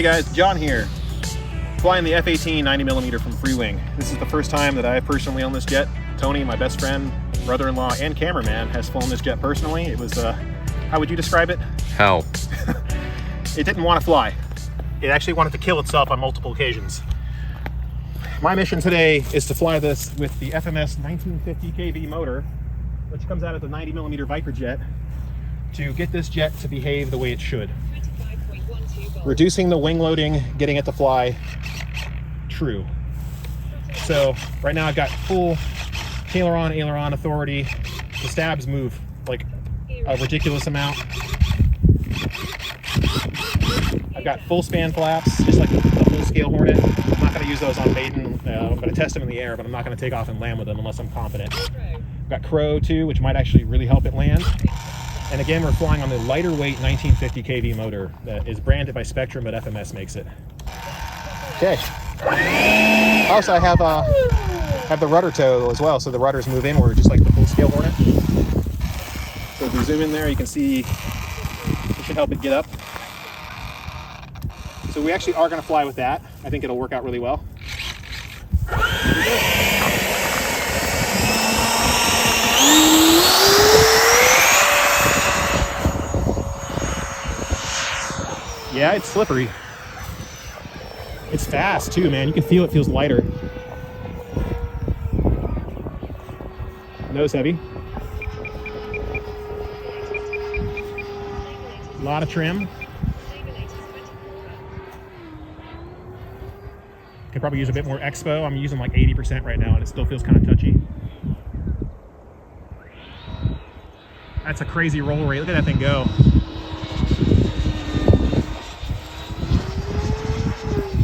guys, John here, flying the F-18 90mm from Freewing. This is the first time that I personally own this jet. Tony, my best friend, brother-in-law, and cameraman, has flown this jet personally. It was, how would you describe it? How? It didn't want to fly. It actually wanted to kill itself on multiple occasions. My mission today is to fly this with the FMS 1950 kV motor, which comes out of the 90mm Viper jet, to get this jet to behave the way it should. Reducing the wing loading, getting it to fly true. So right now I've got full aileron authority. The stabs move like a ridiculous amount. I've got full span flaps, just like the full scale Hornet. I'm not going to use those on Maiden. I'm going to test them in the air, but I'm not going to take off and land with them unless I'm confident. I've got Crow too, which might actually really help it land. And again, we're flying on the lighter weight 1950 kV motor that is branded by Spectrum, but FMS makes it. Okay. Also, I have the rudder toe as well, so the rudders move inward just like the full scale Hornet. So if you zoom in there, you can see it should help it get up. So we actually are going to fly with that. I think it'll work out really well. Yeah, it's slippery. It's fast too, man. You can feel it feels lighter. Nose heavy. A lot of trim. Could probably use a bit more Expo. I'm using like 80% right now and it still feels kind of touchy. That's a crazy roll rate. Look at that thing go.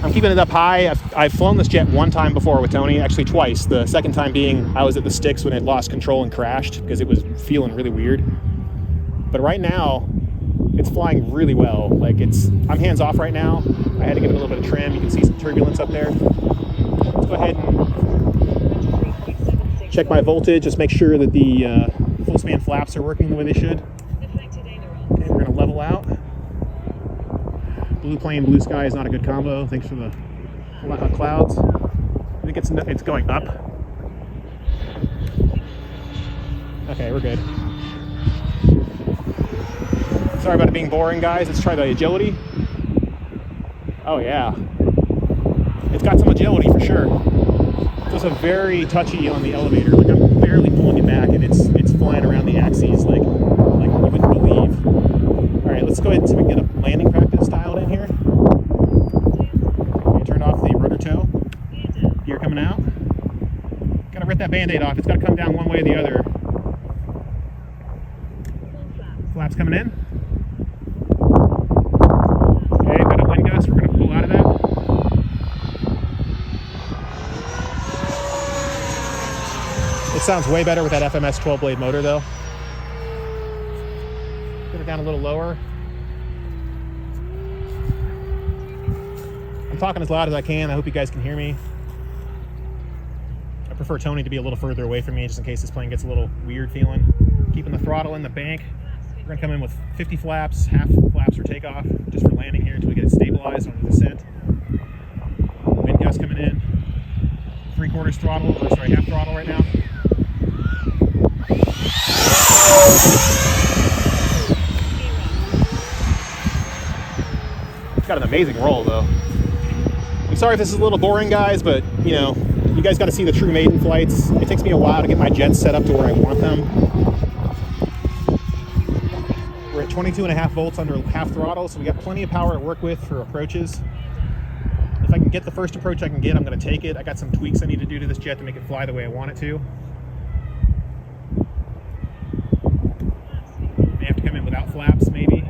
I'm keeping it up high. I've flown this jet one time before with Tony, actually twice. The second time being I was at the sticks when it lost control and crashed because it was feeling really weird. But right now, it's flying really well. Like I'm hands off right now. I had to give it a little bit of trim. You can see some turbulence up there. Let's go ahead and check my voltage. Just make sure that the full span flaps are working the way they should. Okay, we're gonna level out. Blue plane, blue sky is not a good combo. Thanks for the clouds. I think it's going up. Okay, we're good. Sorry about it being boring, guys. Let's try the agility. Oh yeah, it's got some agility for sure. It's also very touchy on the elevator. Like I'm barely pulling it back, and it's flying around the axes like you wouldn't believe. All right, let's go ahead and see if we can get a landing practice dialed in here. Okay, turn off the rudder toe. Gear coming out. Gotta rip that band-aid off. It's gotta come down one way or the other. Flaps coming in. Okay, got a wind gust. We're gonna pull out of that. It sounds way better with that FMS 12-blade motor though. Get it down a little lower. I'm talking as loud as I can. I hope you guys can hear me. I prefer Tony to be a little further away from me just in case this plane gets a little weird feeling. Keeping the throttle in the bank. We're gonna come in with 50 flaps, half flaps for takeoff, just for landing here until we get it stabilized on the descent. Wind gust coming in. 3/4 throttle, or sorry, half throttle right now. Got an amazing roll though. I'm sorry if this is a little boring, guys, but you know, you guys got to see the true Maiden flights. It takes me a while to get my jets set up to where I want them. We're at 22.5 volts under half throttle, so we got plenty of power to work with for approaches. If I can get the first approach I can get, I'm going to take it. I got some tweaks I need to do to this jet to make it fly the way I want it to. May have to come in without flaps, maybe.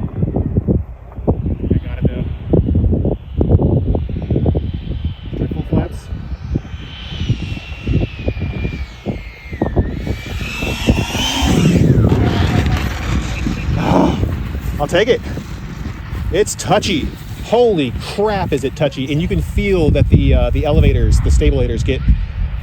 I'll take it. It's touchy. Holy crap, is it touchy? And you can feel that the elevators, the stabilators, get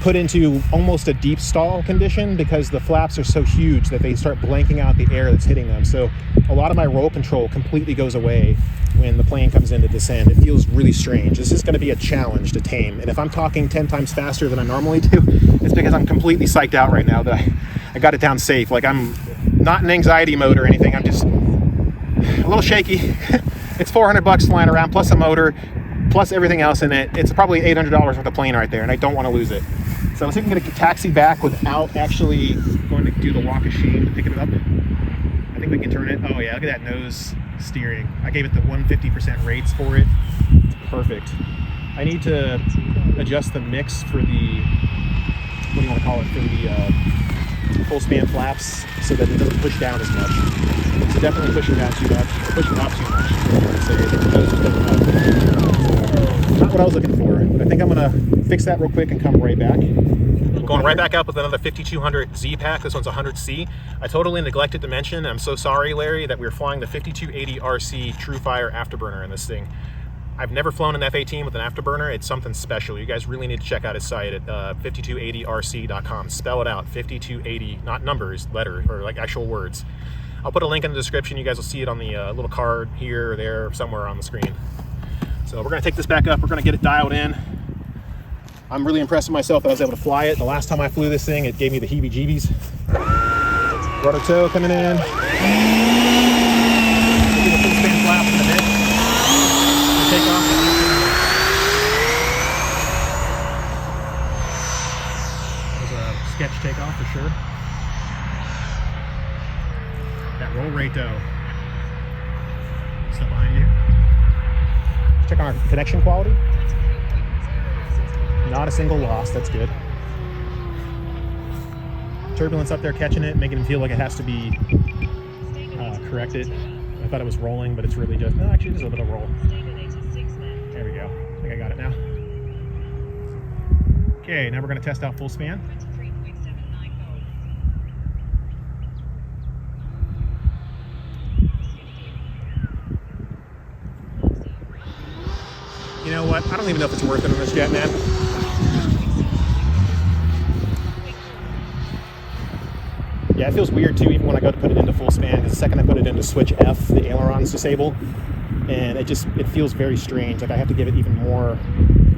put into almost a deep stall condition because the flaps are so huge that they start blanking out the air that's hitting them. So a lot of my roll control completely goes away when the plane comes in to descend. It feels really strange. This is going to be a challenge to tame. And if I'm talking 10 times faster than I normally do, it's because I'm completely psyched out right now that I got it down safe. Like, I'm not in anxiety mode or anything. I'm just a little shaky. It's $400 flying around, plus a motor, plus everything else in it. It's probably $800 worth of plane right there, and I don't want to lose it. So let's see if we can get a taxi back without actually going to do the walk of shame to pick it up. I think we can turn it. Oh yeah, look at that nose steering. I gave it the 150% rates for it. It's perfect. I need to adjust the mix for the, what do you want to call it, for the full span flaps so that it doesn't push down as much. So definitely pushing down too much, or pushing up too much. Not what I was looking for, but I think I'm gonna fix that real quick and come right back. Going right back up with another 5200 Z pack. This one's 100C. I totally neglected to mention, I'm so sorry, Larry, that we were flying the 5280 RC TrueFire afterburner in this thing. I've never flown an F-18 with an afterburner. It's something special. You guys really need to check out his site at 5280rc.com. Spell it out, 5280, not numbers, letter, or like actual words. I'll put a link in the description. You guys will see it on the little card here or there, somewhere on the screen. So we're gonna take this back up. We're gonna get it dialed in. I'm really impressed with myself that I was able to fly it. The last time I flew this thing, it gave me the heebie-jeebies. Rudder toe coming in. We'll do the full span flap in a bit. Take off. That was a sketch takeoff for sure. That roll rate though. Step behind you. Check on our connection quality. Not a single loss, that's good. Turbulence up there catching it, making it feel like it has to be corrected. I thought it was rolling, but it's really just, no, actually there's a little bit of roll. There we go, I think I got it now. Okay, now we're gonna test out full span. You know what, I don't even know if it's worth it on this jet, man. Yeah, it feels weird too, even when I go to put it into full span, because the second I put it into switch F, the aileron's disabled, and it feels very strange. Like I have to give it even more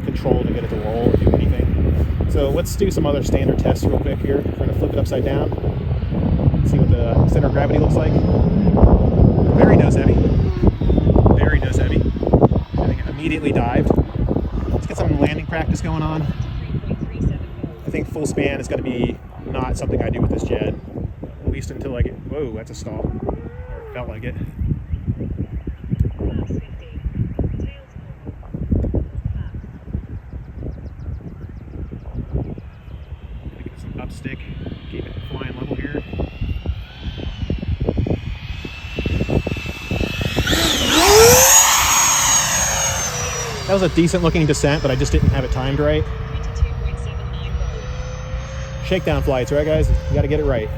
control to get it to roll or do anything. So let's do some other standard tests real quick here. We're gonna flip it upside down, see what the center of gravity looks like. Very nose heavy. Very nose heavy. I think it immediately dived. Let's get some landing practice going on. I think full span is gonna be not something I do with this jet. At least until I get, whoa, that's a stall, or it felt like it. Get some upstick, keep it flying level here. That was a decent looking descent, but I just didn't have it timed right. Shakedown flights, right guys? You gotta get it right.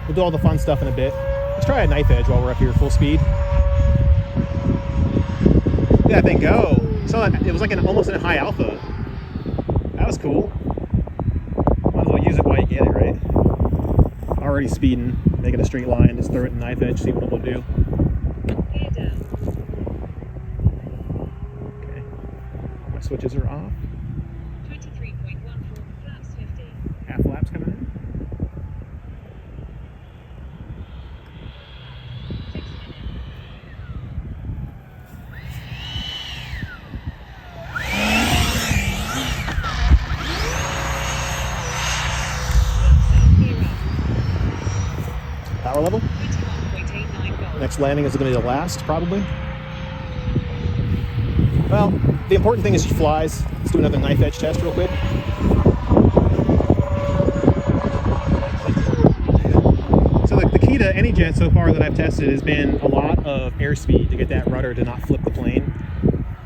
We'll do all the fun stuff in a bit. Let's try a knife edge while we're up here full speed. Look at that thing go. So it was like almost in a high alpha. That was cool. Might as well use it while you get it, right? Already speeding, making a straight line, just throw it in knife edge, see what it will do. Okay. My switches are off. 23.14 flaps 50. Half flaps coming in. Power level. Next landing is going to be the last, probably. Well, the important thing is she flies. Let's do another knife edge test real quick. So the key to any jet so far that I've tested has been a lot of airspeed to get that rudder to not flip the plane.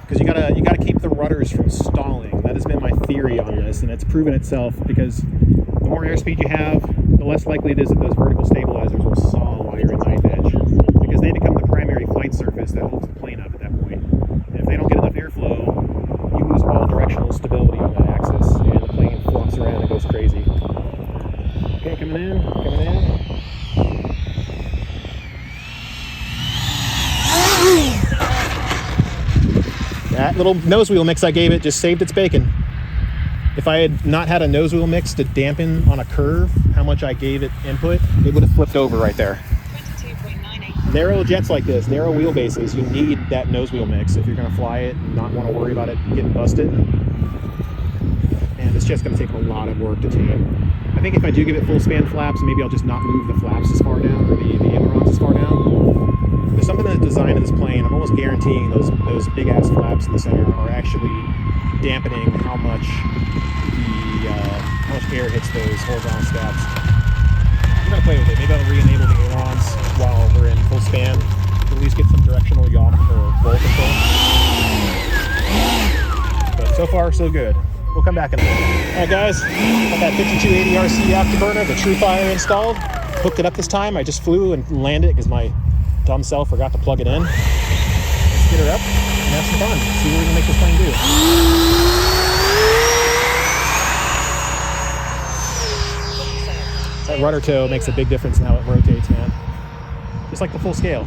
Because you gotta keep the rudders from stalling. That has been my theory on this, and it's proven itself, because the more airspeed you have, the less likely it is that those vertical stabilizers will stall while you're in knife edge, because they become the primary flight surface that holds the plane up at that point. And if they don't get enough airflow, you lose all directional stability on that axis, and the plane flops around in, coming in. That little nose wheel mix I gave it just saved its bacon. If I had not had a nose wheel mix to dampen on a curve how much I gave it input, it would have flipped over right there. Narrow jets like this, narrow wheelbases, you need that nose wheel mix if you're going to fly it and not want to worry about it getting busted. And it's just going to take a lot of work to tame. I think if I do give it full span flaps, maybe I'll just not move the flaps as far down, or the ailerons as far down. There's something in the design of this plane, I'm almost guaranteeing those big ass flaps in the center are actually dampening how much air hits those horizontal stabs. I'm gonna play with it. Maybe I'll re-enable the ailerons while we're in full span to at least get some directional yaw or roll control. But so far, so good. We'll come back in a minute. All right, guys, got that 5280 RC afterburner, the TrueFire installed. Hooked it up this time. I just flew and landed it because my dumb self forgot to plug it in. Let's get her up and have some fun. See what we can make this plane do. That rudder toe makes a big difference in how it rotates, man. Just like the full scale.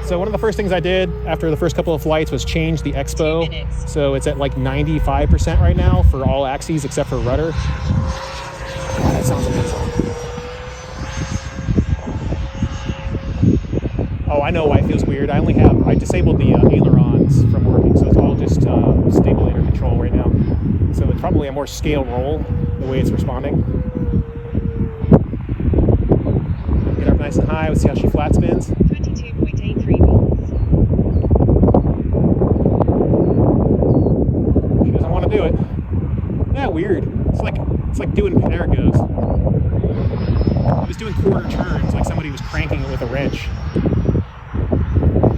So one of the first things I did after the first couple of flights was change the Expo. So it's at like 95% right now for all axes except for rudder. That sounds amazing. Oh, I know why it feels weird. I disabled the ailerons from working, so it's all just stabulator control right now. So it's probably a more scale roll, the way it's responding. Get up nice and high, let's see how she flat spins. 22.83 volts. She doesn't want to do it. Yeah, weird. It's like doing Panargos. I was doing quarter turns, like somebody was cranking it with a wrench.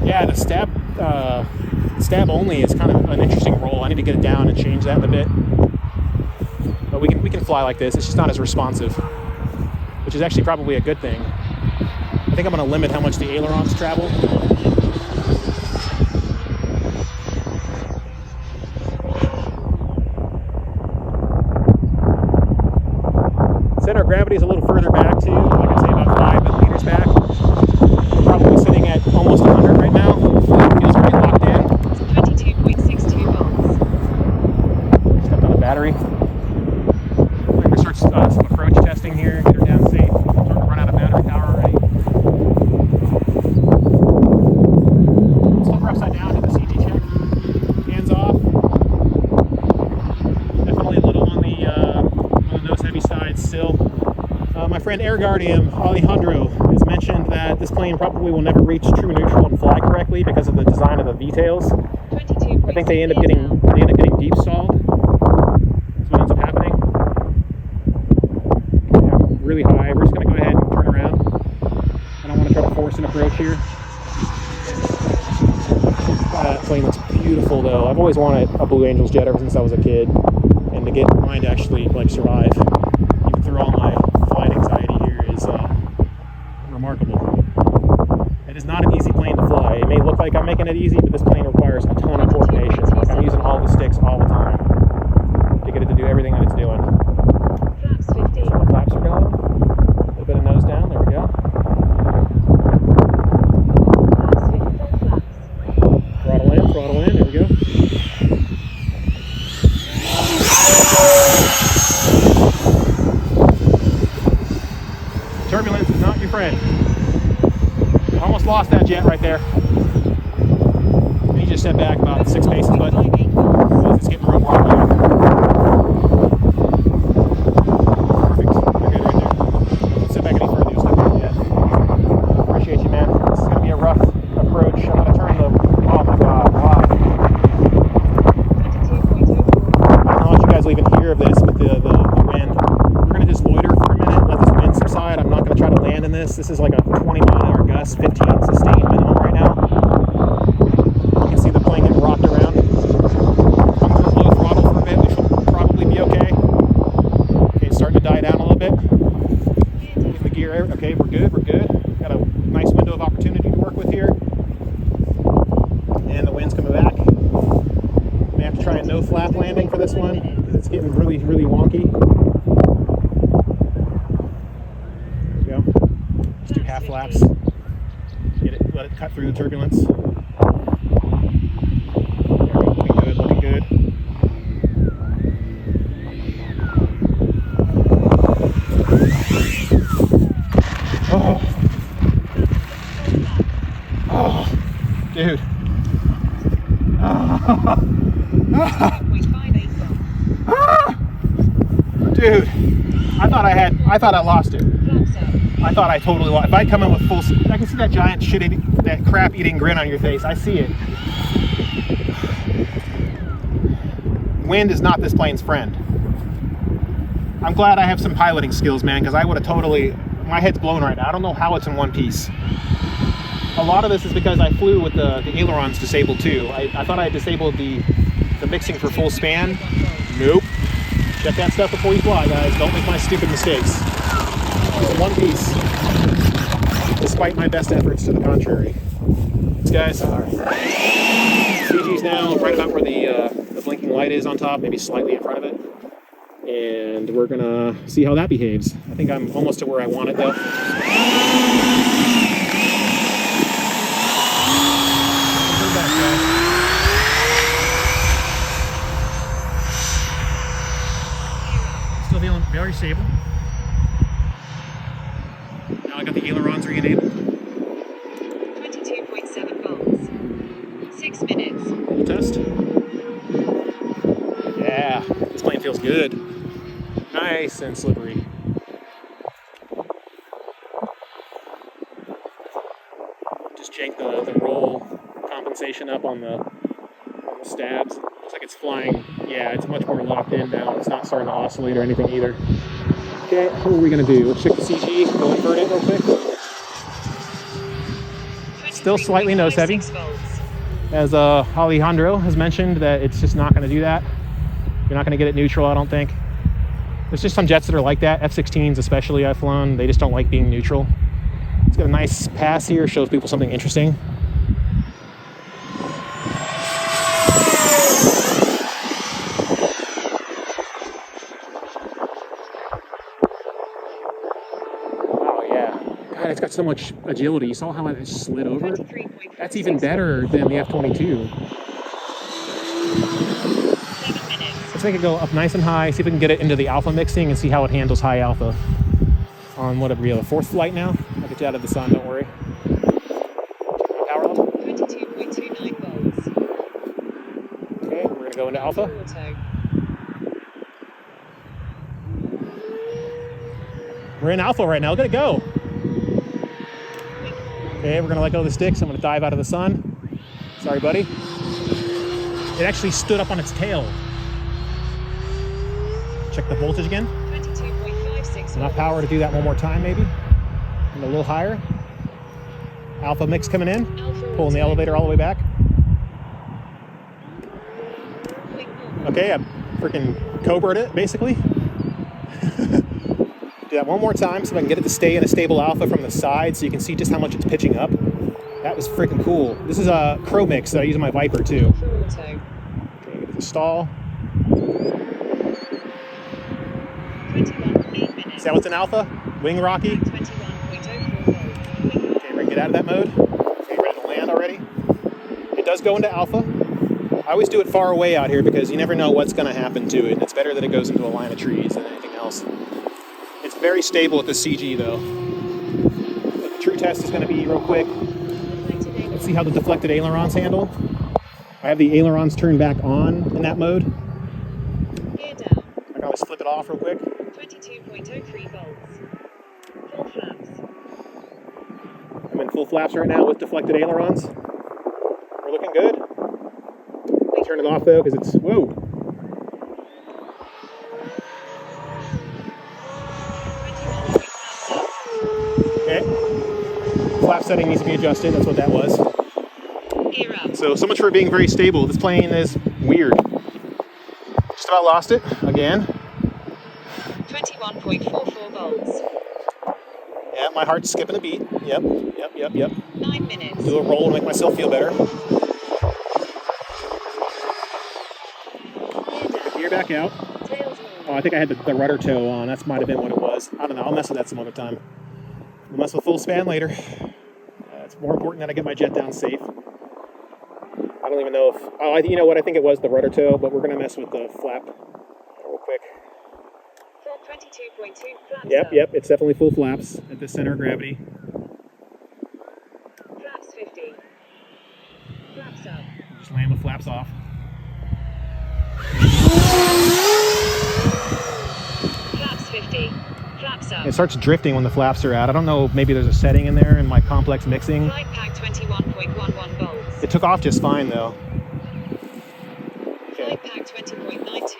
Yeah, the stab only is kind of an interesting roll. I need to get it down and change that in a bit. But we can fly like this. It's just not as responsive, which is actually probably a good thing. I think I'm going to limit how much the ailerons travel. Center of gravity is a little further back too. Like I say, about 5 millimeters back. We're probably sitting at almost 100 right now. It feels pretty locked in. 22.62 volts. Stepped on the battery. We're going to start some approach testing here. Get her down safe. Starting to run out of battery power already. Let's flip her upside down to the CG check. Hands off. Definitely a little on the nose heavy side still. My friend Airguardian, Alejandro, has mentioned that this plane probably will never reach true neutral and fly correctly because of the design of the V-tails. I think they end up getting deep stalled. That's what ends up happening. Okay, I'm really high. We're just going to go ahead and turn around. I don't want to try to force an approach here. That plane looks beautiful, though. I've always wanted a Blue Angels jet ever since I was a kid, and to get mine to actually survive, even through all my flight anxiety here, is remarkable. It is not an easy plane to fly. It may look like I'm making it easy, but this plane requires a ton of coordination. Like I'm using all the sticks all the time to get it to do everything that it's doing. Flaps 15. So the flaps are going. A little bit of nose down. There we go. Flaps 15 flaps. Throttle in. There we go. Turbulence is not your friend. Almost lost that jet right there. And you just step back about 6 paces, but it's getting real wobbly. Perfect. You're good right there. Don't step back any further. You'll step back yet. Appreciate you, man. This is going to be a rough approach. I'm going to turn the... Oh my god, wow. 22.04. I don't know if you guys will even hear of this, but the wind. We're going to just loiter for a minute, let this wind subside. I'm not going to try to land in this. This is like a 20-mile-an-hour gust, 15 sustained minimum right now. You can see the plane getting rocked around. I'm going to low throttle for a bit. We should probably be okay. Okay, it's starting to die down a little bit. Getting the gear air. Okay, we're good. Got a nice window of opportunity to work with here. And the wind's coming back. May have to try a no flap landing for this one because it's getting really, really wonky. half flaps. Get it, let it cut through the turbulence. There we go, looking good, looking good. Oh, oh, dude. Dude, I thought I lost it. I thought I totally lost. If I come in with full, I can see that giant that crap eating grin on your face. I see it. Wind is not this plane's friend. I'm glad I have some piloting skills, man, because I would have totally, my head's blown right now. I don't know how it's in one piece. A lot of this is because I flew with the ailerons disabled too. I thought I had disabled the mixing for full span. Nope. Check that stuff before you fly, guys. Don't make my stupid mistakes. It's in one piece, despite my best efforts to the contrary. Guys, CG's now right about where the blinking light is on top, maybe slightly in front of it. And we're gonna see how that behaves. I think I'm almost to where I want it though. Still feeling very stable. Now I got the ailerons re-enabled. 22.7 volts. 6 minutes. Roll test. Yeah, this plane feels good. Nice and slippery. Just jank the roll compensation up on the stabs. Looks like it's flying. Yeah, it's much more locked in now. It's not starting to oscillate or anything either. Okay, what are we gonna do? Let's check the CG. Go invert it real quick. Still slightly nose heavy. As Alejandro has mentioned, that it's just not gonna do that. You're not gonna get it neutral, I don't think. There's just some jets that are like that. F-16s especially I've flown. They just don't like being neutral. It's got a nice pass here. Shows people something interesting. Oh yeah. God, it's got so much agility. You saw how it slid over? That's even better than the F-22. Let's make it go up nice and high, see if we can get it into the alpha mixing and see how it handles high alpha. On what are we, the fourth flight now? I'll get you out of the sun, don't worry. Power level? 22.29 volts. Okay, we're gonna go into alpha. Auto. We're in alpha right now, look at it go. Okay, we're gonna let go of the sticks. I'm gonna dive out of the sun. Sorry, buddy. It actually stood up on its tail. Check the voltage again. 22.56 Enough power to do that one more time, maybe. And a little higher. Alpha mix coming in. Pulling the elevator all the way back. Okay, I freaking Cobra'd it, basically. Do that one more time so I can get it to stay in a stable alpha from the side so you can see just how much it's pitching up. That was freaking cool. This is a Crow mix that I use in my Viper too. Okay, get it to stall. 21.8 minutes. Is that what's in alpha? Wing Rocky? 21.04 volts. Okay, we're gonna get out of that mode. Okay, ready to land already. It does go into alpha. I always do it far away out here because you never know what's gonna happen to it. It's better that it goes into a line of trees than anything else. It's very stable at the CG though. But the true test is gonna be real quick. Let's see how the deflected ailerons handle. I have the ailerons turned back on in that mode. Gear down. I can always flip it off real quick. 22.03 volts. Full flaps. I'm in full flaps right now with deflected ailerons. We're looking good. Turn it off though because it's, whoa. Okay. Flap setting needs to be adjusted, that's what that was. So much for being very stable. This plane is weird. Just about lost it again. 21.44 volts. Yeah, my heart's skipping a beat. Yep. 9 minutes. Do a roll to make myself feel better. Gear back out. Tails Oh, I think I had the rudder toe on. That might have been what it was. I don't know. I'll mess with that some other time. We'll mess with full span later. It's more important that I get my jet down safe. I don't even know if... Oh, you know what? I think it was the rudder toe, but we're going to mess with the flap real quick. Full 22.2 flaps Yep, up. yep. It's definitely full flaps at the center of gravity. Flaps 50. Flaps up. Just land with flaps off. Flaps 50. Flaps up. It starts drifting when the flaps are out. I don't know, maybe there's a setting in there in my complex mixing. Flight pack 21.11 volts. It took off just fine though. Flight pack 20.92 volts.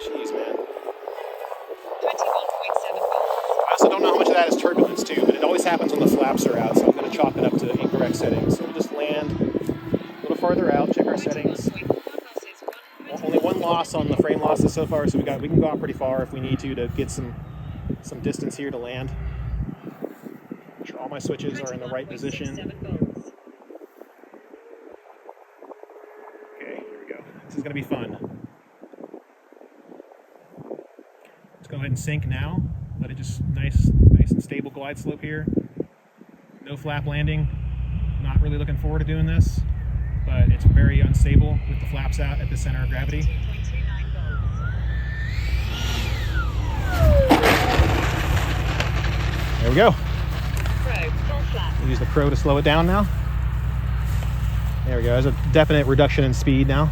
Jeez, man. 21.7 volts. I also don't know how much of that is turbulence too, but it always happens when the flaps are out, so I'm going to chalk it up to incorrect settings. So we'll just land a little farther out, check our settings. 21.1 losses, Only one loss on the frame losses so far, so we can go out pretty far if we need to get some distance here to land. Make sure all my switches are in the right position. 21.67 volts. Okay, here we go. This is going to be fun. Let's go ahead and sink now. Let it just nice and stable glide slope here. No flap landing. Not really looking forward to doing this, but it's very unstable with the flaps out at the center of gravity. 2.29 volts. There we go. Pro, full flap. We'll use the Pro to slow it down now. There we go. There's a definite reduction in speed now.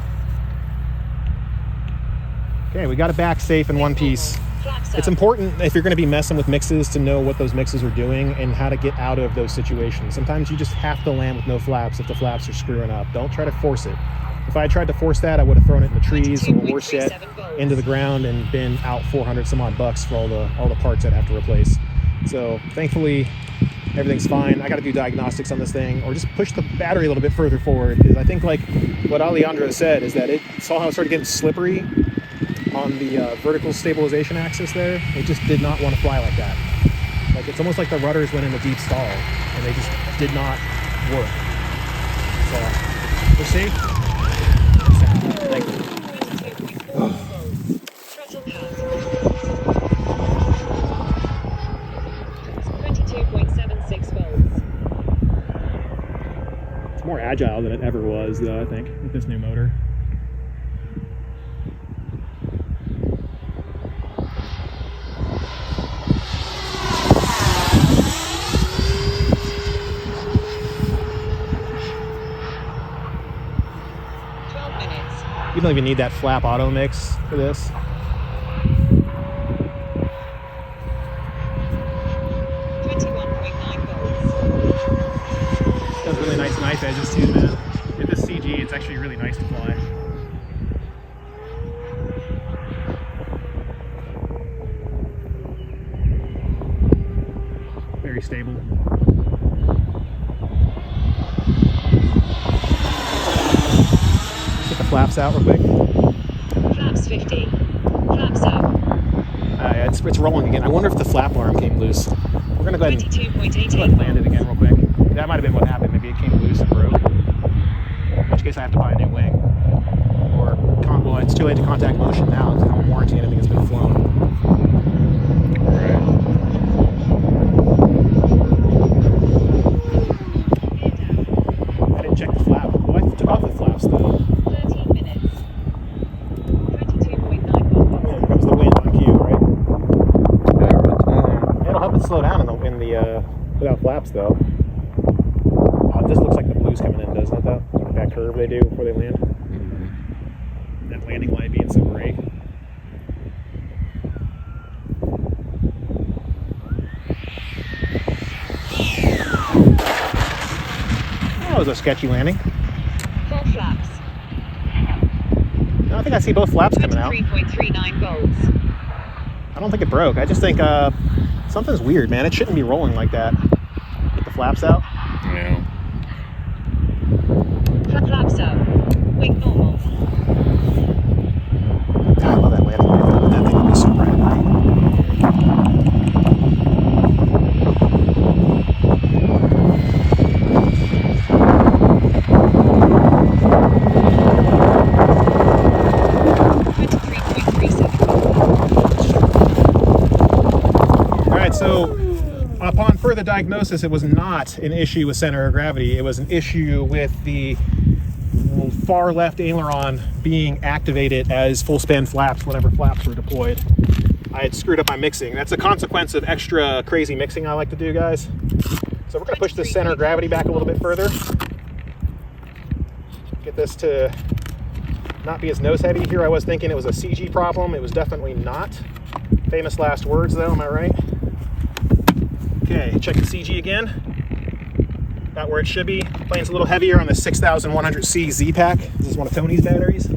Okay, we got it back safe in one piece. Flaps up. It's important if you're going to be messing with mixes to know what those mixes are doing and how to get out of those situations. Sometimes you just have to land with no flaps if the flaps are screwing up. Don't try to force it. If I had tried to force that, I would have thrown it in the trees or worse yet, 22.37 volts. into the ground and been out 400 some odd bucks for all the parts I'd have to replace. So thankfully everything's fine. I got to do diagnostics on this thing or just push the battery a little bit further forward, because I think like what Alejandro said is that it saw how it started getting slippery on the vertical stabilization axis there. It just did not want to fly like that. Like it's almost like the rudders went into deep stall and they just did not work. So we'll see. Thank you. 22.4 volts. Throttle cut. 22.76 volts. It's more agile than it ever was though, I think, with this new motor. You don't even need that flap auto mix for this. 21.9 volts. Does really nice knife edges too, man. With this CG, it's actually really nice to fly. Very stable. Get the flaps out real quick. Flaps 50. Flaps up. Yeah, it's rolling again. I wonder if the flap arm came loose. We're gonna go ahead and 22.88 land it again real quick. That might have been what happened. Maybe it came loose and broke. In which case I have to buy a new wing. Or, well, it's too late to contact motion now. It's on warranty. Anything has been flown. Alright. I didn't check the flap. Well, I took off the flaps though. 13 minutes. 22.91 volts. Here comes the wind on cue, right? It'll help it slow down in the without flaps though. Oh, it just looks like the blue's coming in, doesn't it though? Like that curve they do before they land. Mm-hmm. That landing light being so great. That was a sketchy landing. Full flaps. No, I think I see both flaps coming out. 23.39 volts. I don't think it broke. I just think something's weird, man. It shouldn't be rolling like that. Get the flaps out. Yeah. Flaps up. Wing normal. God, I love that landing light. That thing will be so bright at night. Upon further diagnosis, it was not an issue with center of gravity. It was an issue with the far left aileron being activated as full span flaps whenever flaps were deployed. I had screwed up my mixing. That's a consequence of extra crazy mixing I like to do, guys. So we're going to push the center of gravity back a little bit further. Get this to not be as nose heavy. Here I was thinking it was a CG problem. It was definitely not. Famous last words though, am I right? Okay, check the CG again. About where it should be. Plane's a little heavier on the 6100C Z-Pack. This is one of Tony's batteries.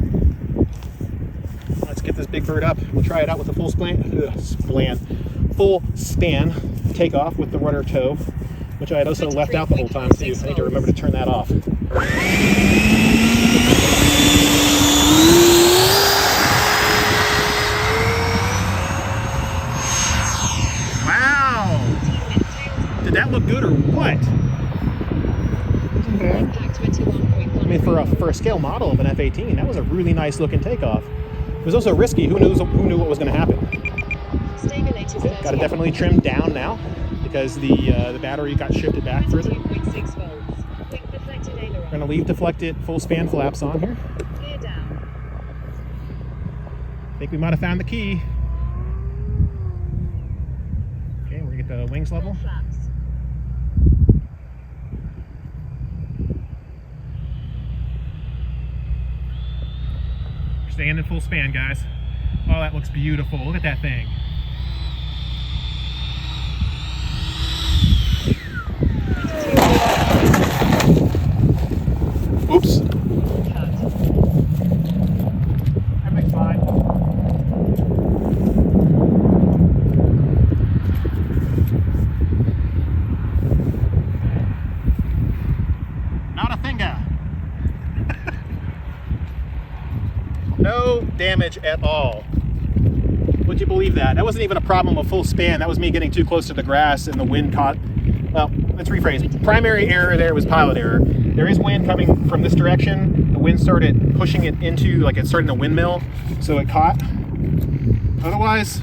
Let's get this big bird up. We'll try it out with a full span takeoff with the rudder toe, which I had also left out the whole time too. I need to remember to turn that off. Wow! Did that look good or what? I mean, for a scale model of an F-18, that was a really nice looking takeoff. It was also risky. Who knew what was going to happen? Got it definitely trimmed down now because the battery got shifted back further. We're going to leave deflected full span flaps on here. I think we might have found the key. Okay, we're going to get the wings level. Staying in full span, guys. Oh, that looks beautiful. Look at that thing. Oops. Everything's fine. Not a finger. No damage at all. Would you believe that? That wasn't even a problem of full span. That was me getting too close to the grass and the wind caught. Well, let's rephrase. Primary error there was pilot error. There is wind coming from this direction. The wind started pushing it into, like it started in the windmill, so it caught. Otherwise,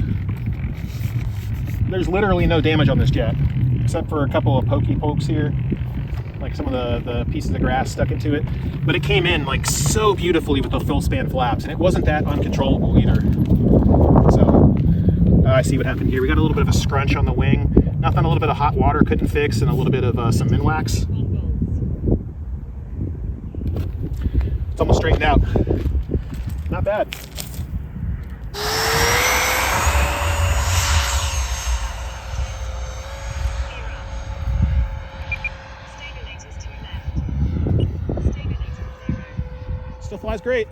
there's literally no damage on this jet, except for a couple of pokes here. Like some of the pieces of grass stuck into it. But it came in like so beautifully with the full span flaps, and it wasn't that uncontrollable either. So I see what happened here. We got a little bit of a scrunch on the wing. Nothing a little bit of hot water couldn't fix, and a little bit of some min-wax. It's almost straightened out. Not bad. Still flies great.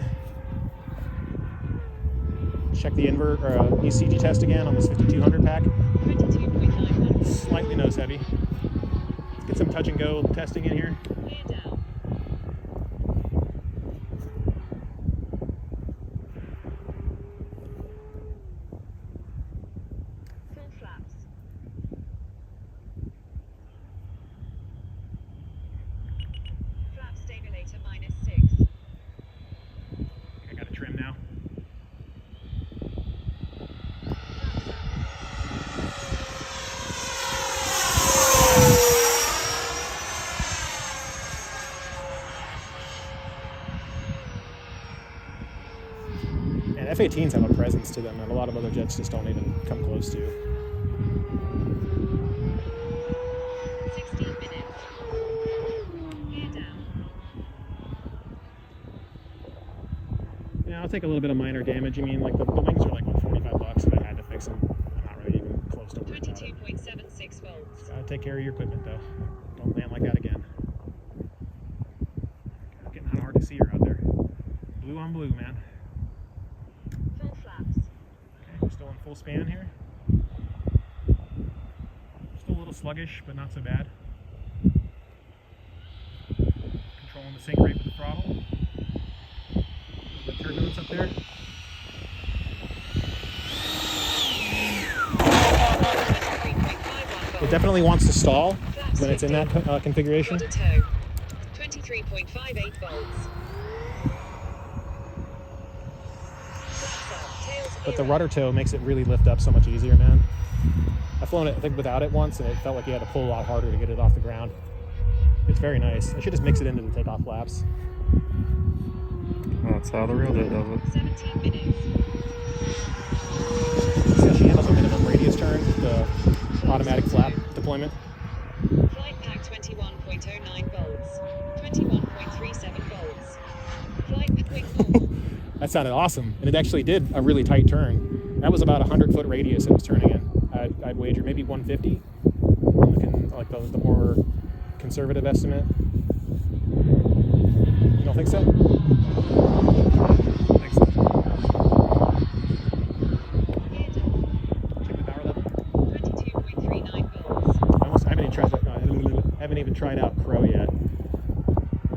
Check the invert or ECG test again on this 5200 pack. Slightly nose heavy. Let's get some touch and go testing in here. F-18s have a presence to them that a lot of other jets just don't even come close to. 16 minutes. Gear down. Yeah, I'll take a little bit of minor damage. You mean like the wings are like what, $45 if I had to fix them. I'm not really even close to worried about it. 22.76 volts. Gotta take care of your equipment though. Don't land like that again. It's getting hard to see her out there. Blue on blue, man. We're still in full span here. Still a little sluggish, but not so bad. Controlling the sync rate with the throttle. A little bit of turbulence up there. It definitely wants to stall when it's in that configuration. 23.58 volts. But the rudder toe makes it really lift up so much easier, man. I've flown it, I think, without it once, and it felt like you had to pull a lot harder to get it off the ground. It's very nice. I should just mix it into the takeoff flaps. That's how the real jet does it. 17 minutes. See how she handles the minimum radius turn, the automatic flap deployment? Flight pack 21.09 volts. 21.37 volts. Flight pack wing normal. That sounded awesome, and it actually did a really tight turn. That was about a 100-foot radius it was turning in. I'd wager maybe 150. Looking like the more conservative estimate. You don't think so? I think so. Gear down. Check the power level. 22.39 volts. I haven't even tried out Crow yet,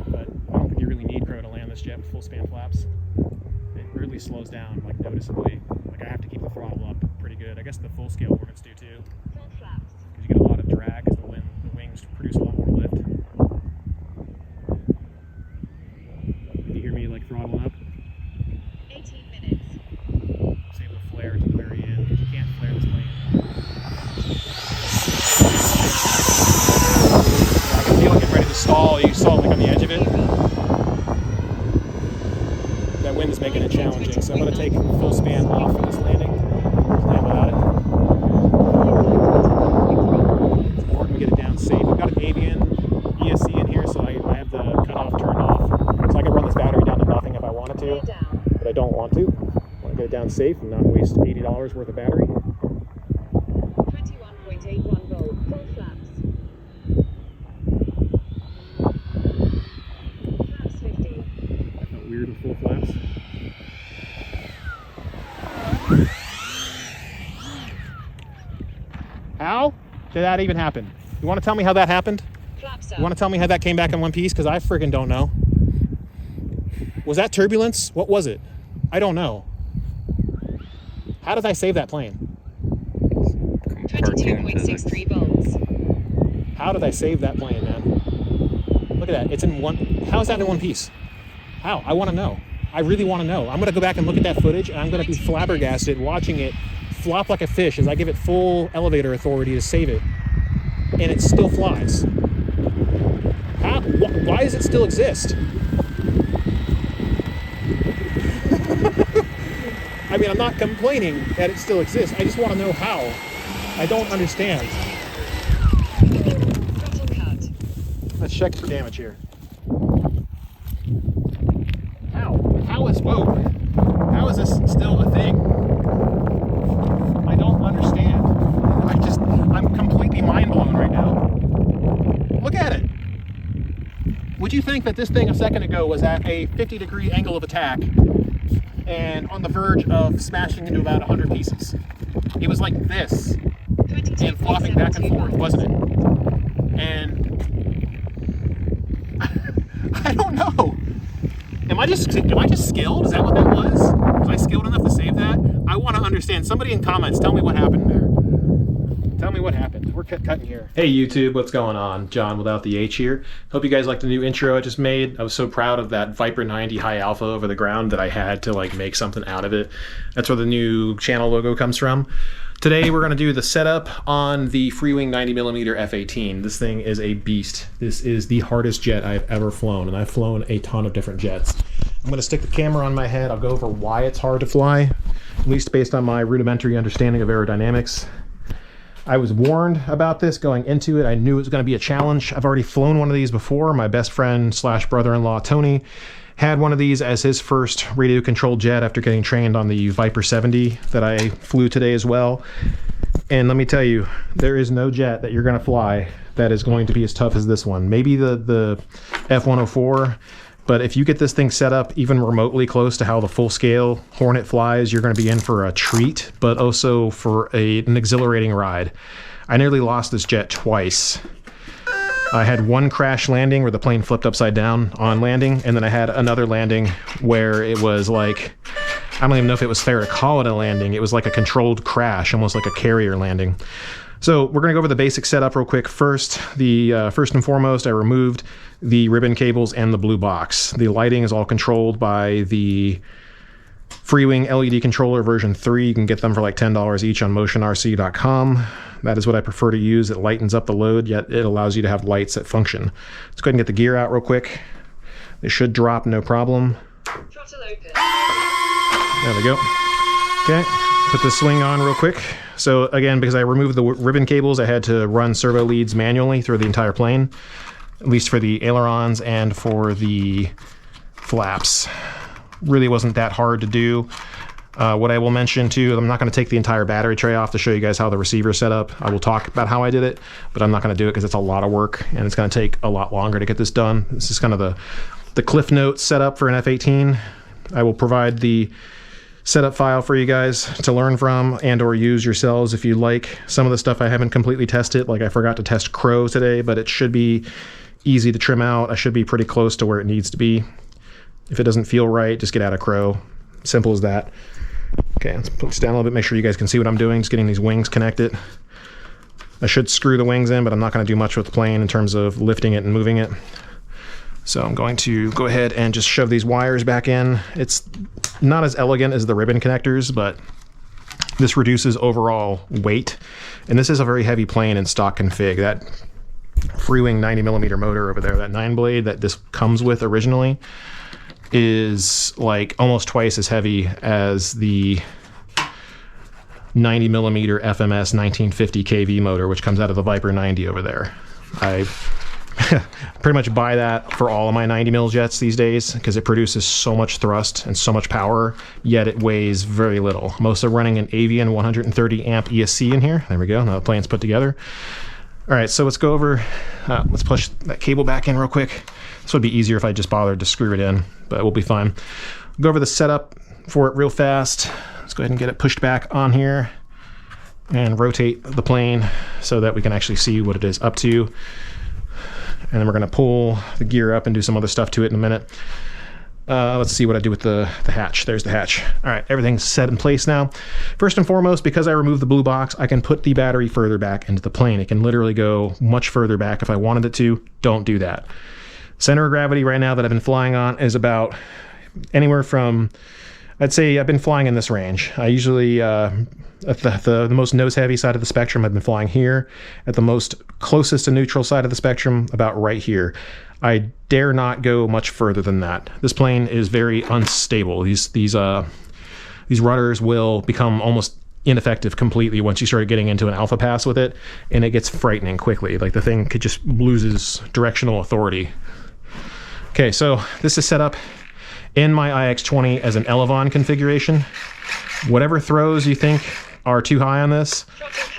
but I don't think you really need Crow to land this jet with full span flaps. It really slows down like noticeably. Like I have to keep the throttle up pretty good. I guess the full scale Hornets do too, Full flaps. because you get a lot of drag as the wings produce a lot more lift. Did you hear me like throttling up? 18 minutes. Save the flare to the very end, because you can't flare this plane. I can feel it getting ready to stall. You saw it like on the edge of it. That wind is making it challenging, so I'm going to take full span off for this landing. Land without it. It's important we get it down safe. We've got an Avian ESC in here, so I have the cutoff turned off. So I can run this battery down to nothing if I wanted Gear to, down. but I don't want to. I want to get it down safe and not waste $80 worth of battery. 21.81 volts. Full flaps. Flaps 50. That felt weird with full flaps. How did that even happen? You want to tell me how that happened? Flaps You up. want to tell me how that came back in one piece? Because I friggin' don't know. Was that turbulence? What was it? I don't know. How did I save that plane? Cartoon physics. 22.63 volts. How did I save that plane, man? Look at that. It's in one. How is that in one piece? How? I want to know. I really want to know. I'm going to go back and look at that footage, and I'm going to be flabbergasted watching it flop like a fish as I give it full elevator authority to save it. And it still flies. How? Why does it still exist? I mean, I'm not complaining that it still exists. I just want to know how. I don't understand. Throttle cut. Let's check for damage here. How? How is, whoa. How is this still a thing? I don't understand. I'm completely mind blown right now. Look at it. Would you think that this thing a second ago was at a 50-degree angle of attack and on the verge of smashing into about 100 pieces? It was like this and flopping back and forth, wasn't it? And I don't know. Am I just skilled? Is that what that was? Was I skilled enough to save that? I want to understand. Somebody in comments, tell me what happened there. Tell me what happened. We're cutting here. Hey YouTube, what's going on? John without the H here. Hope you guys liked the new intro I just made. I was so proud of that Viper 90 high alpha over the ground that I had to like make something out of it. That's where the new channel logo comes from. Today we're going to do the setup on the Freewing 90mm F-18. This thing is a beast. This is the hardest jet I've ever flown, and I've flown a ton of different jets. I'm going to stick the camera on my head. I'll go over why it's hard to fly, at least based on my rudimentary understanding of aerodynamics. I was warned about this going into it. I knew it was going to be a challenge. I've already flown one of these before. My best friend slash brother-in-law, Tony, had one of these as his first radio-controlled jet after getting trained on the Viper 70 that I flew today as well. And let me tell you, there is no jet that you're going to fly that is going to be as tough as this one. Maybe the F-104, but if you get this thing set up even remotely close to how the full-scale Hornet flies, you're going to be in for a treat, but also for an exhilarating ride. I nearly lost this jet twice. I had one crash landing where the plane flipped upside down on landing, and then I had another landing where it was like, I don't even know if it was fair to call it a landing. It was like a controlled crash, almost like a carrier landing. So we're going to go over the basic setup real quick. First and foremost, I removed the ribbon cables and the blue box. The lighting is all controlled by the Freewing LED controller version 3. You can get them for like $10 each on motionrc.com. That is what I prefer to use. It lightens up the load, yet it allows you to have lights that function. Let's go ahead and get the gear out real quick. They should drop no problem. Throttle open. There we go. Okay, put the swing on real quick. So again, because I removed the ribbon cables, I had to run servo leads manually through the entire plane, at least for the ailerons and for the flaps. Really wasn't that hard to do. What I will mention too, I'm not going to take the entire battery tray off to show you guys how the receiver is set up. I will talk about how I did it, but I'm not going to do it because it's a lot of work and it's going to take a lot longer to get this done. This is kind of the Cliff Notes setup for an F-18. I will provide the setup file for you guys to learn from and or use yourselves if you like. Some of the stuff I haven't completely tested, like I forgot to test crow today, but it should be easy to trim out. I should be pretty close to where it needs to be. If it doesn't feel right, just get out of crow. Simple as that. Okay, let's put this down a little bit, make sure you guys can see what I'm doing, just getting these wings connected. I should screw the wings in, but I'm not going to do much with the plane in terms of lifting it and moving it. So I'm going to go ahead and just shove these wires back in. It's not as elegant as the ribbon connectors, but this reduces overall weight. And this is a very heavy plane in stock config. That Freewing 90mm motor over there, that 9-blade that this comes with originally, is like almost twice as heavy as the 90mm FMS 1950 kV motor, which comes out of the Viper 90 over there. I pretty much buy that for all of my 90mm jets these days because it produces so much thrust and so much power, yet it weighs very little. I'm also running an Avian 130 amp ESC in here. There we go. Now the plane's put together. All right, so let's go over, let's push that cable back in real quick. This would be easier if I just bothered to screw it in, but we'll be fine. Go over the setup for it real fast. Let's go ahead and get it pushed back on here and rotate the plane so that we can actually see what it is up to. And then we're gonna pull the gear up and do some other stuff to it in a minute. Let's see what I do with the hatch. There's the hatch. All right, everything's set in place now. First and foremost, because I removed the blue box, I can put the battery further back into the plane. It can literally go much further back if I wanted it to. Don't do that. Center of gravity right now that I've been flying on is about anywhere from, I'd say I've been flying in this range. I usually, at the most nose heavy side of the spectrum, I've been flying here. At the most closest to neutral side of the spectrum, about right here. I dare not go much further than that. This plane is very unstable. These rudders will become almost ineffective completely once you start getting into an alpha pass with it, and it gets frightening quickly. Like the thing could just loses directional authority. Okay, so this is set up in my IX-20 as an Elevon configuration. Whatever throws you think are too high on this,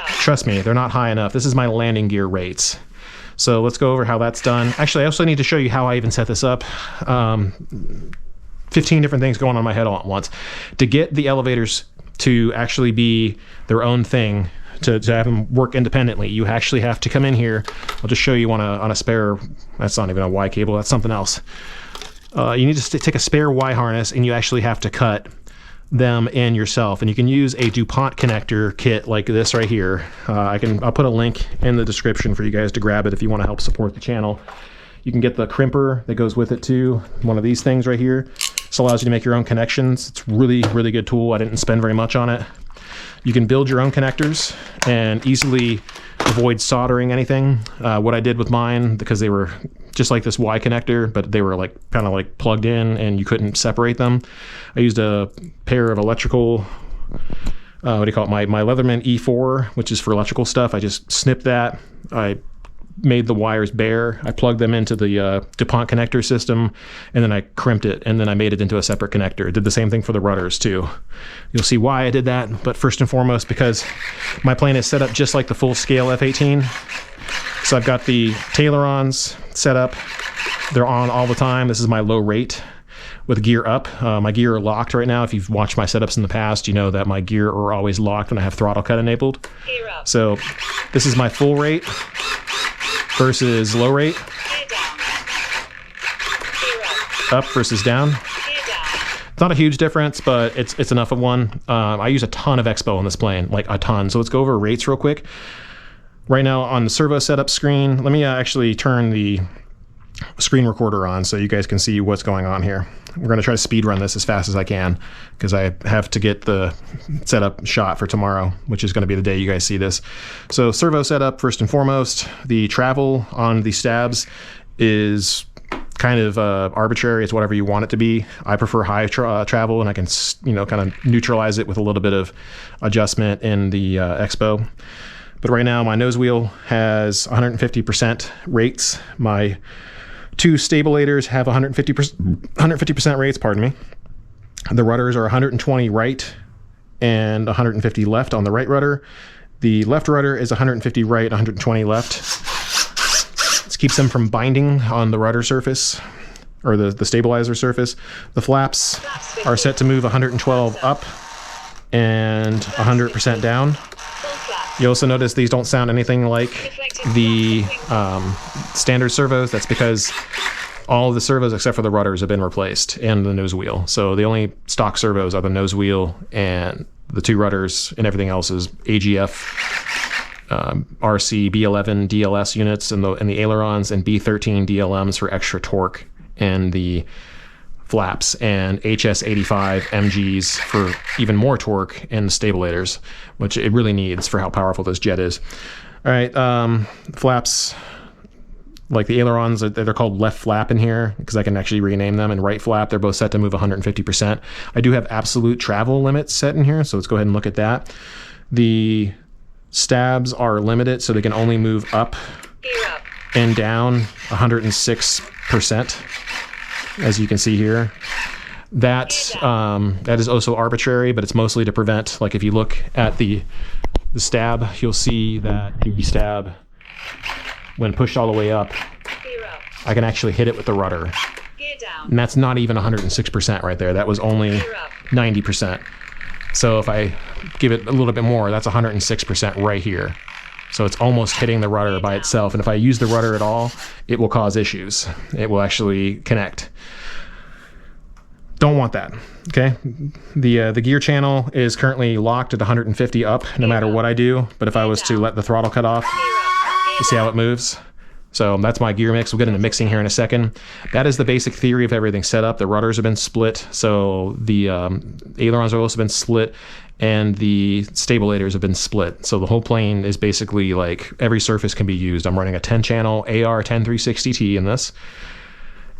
trust me, they're not high enough. This is my landing gear rates. So let's go over how that's done. Actually, I also need to show you how I even set this up. 15 different things going on in my head all at once. To get the elevators to actually be their own thing, to have them work independently, you actually have to come in here. I'll just show you on a spare, that's not even a Y cable, that's something else. You need to take a spare Y harness and you actually have to cut them in yourself, and you can use a DuPont connector kit like this right here. I'll put a link in the description for you guys to grab it if you want to help support the channel. You can get the crimper that goes with it too, one of these things right here. This allows you to make your own connections. It's really good tool. I didn't spend very much on it. You can build your own connectors and easily avoid soldering anything. What I did with mine, because they were just like this Y connector, but they were like kind of like plugged in and you couldn't separate them. I used a pair of electrical, what do you call it, my Leatherman E4, which is for electrical stuff. I just snipped that. I made the wires bare. I plugged them into the DuPont connector system, and then I crimped it, and then I made it into a separate connector. Did the same thing for the rudders too. You'll see why I did that, but first and foremost, because my plane is set up just like the full-scale F-18. So I've got the Ailerons set up. They're on all the time. This is my low rate with gear up. My gear are locked right now. If you've watched my setups in the past, you know that my gear are always locked when I have throttle cut enabled. So this is my full rate versus low rate. Up versus down. It's not a huge difference, but it's enough of one. I use a ton of Expo on this plane, like a ton. So let's go over rates real quick. Right now on the servo setup screen, let me actually turn the screen recorder on so you guys can see what's going on here. We're going to try to speed run this as fast as I can because I have to get the setup shot for tomorrow, which is going to be the day you guys see this. So servo setup first and foremost. The travel on the stabs is kind of arbitrary. It's whatever you want it to be. I prefer high travel, and I can, you know, kind of neutralize it with a little bit of adjustment in the Expo. But right now my nose wheel has 150% rates. My two stabilators have 150% rates, pardon me. The rudders are 120 right and 150 left on the right rudder. The left rudder is 150 right, 120 left. This keeps them from binding on the rudder surface or the stabilizer surface. The flaps are set to move 112 up and 100% down. You also notice these don't sound anything like the standard servos. That's because all of the servos except for the rudders have been replaced and the nose wheel. So the only stock servos are the nose wheel and the two rudders, and everything else is AGF, RC, B11, DLS units, and the ailerons, and B13 DLMs for extra torque, and the flaps, and HS85 MGs for even more torque, and the stabilators, which it really needs for how powerful this jet is. All right, flaps, like the ailerons, they're called left flap in here because I can actually rename them, and right flap, they're both set to move 150%. I do have absolute travel limits set in here, so let's go ahead and look at that. The stabs are limited, so they can only move up and down 106%. As you can see here, that is also arbitrary, but it's mostly to prevent, like if you look at the stab, you'll see that the stab, when pushed all the way up, I can actually hit it with the rudder. And that's not even 106% right there. That was only 90%. So if I give it a little bit more, that's 106% right here. So it's almost hitting the rudder by itself. And if I use the rudder at all, it will cause issues. It will actually connect. Don't want that, okay? The gear channel is currently locked at 150 up no matter what I do. But if I was to let the throttle cut off, you see how it moves? So that's my gear mix. We'll get into mixing here in a second. That is the basic theory of everything set up. The rudders have been split, so the ailerons have also been split, and the stabilators have been split. So the whole plane is basically like every surface can be used. I'm running a 10-channel AR 10360T in this,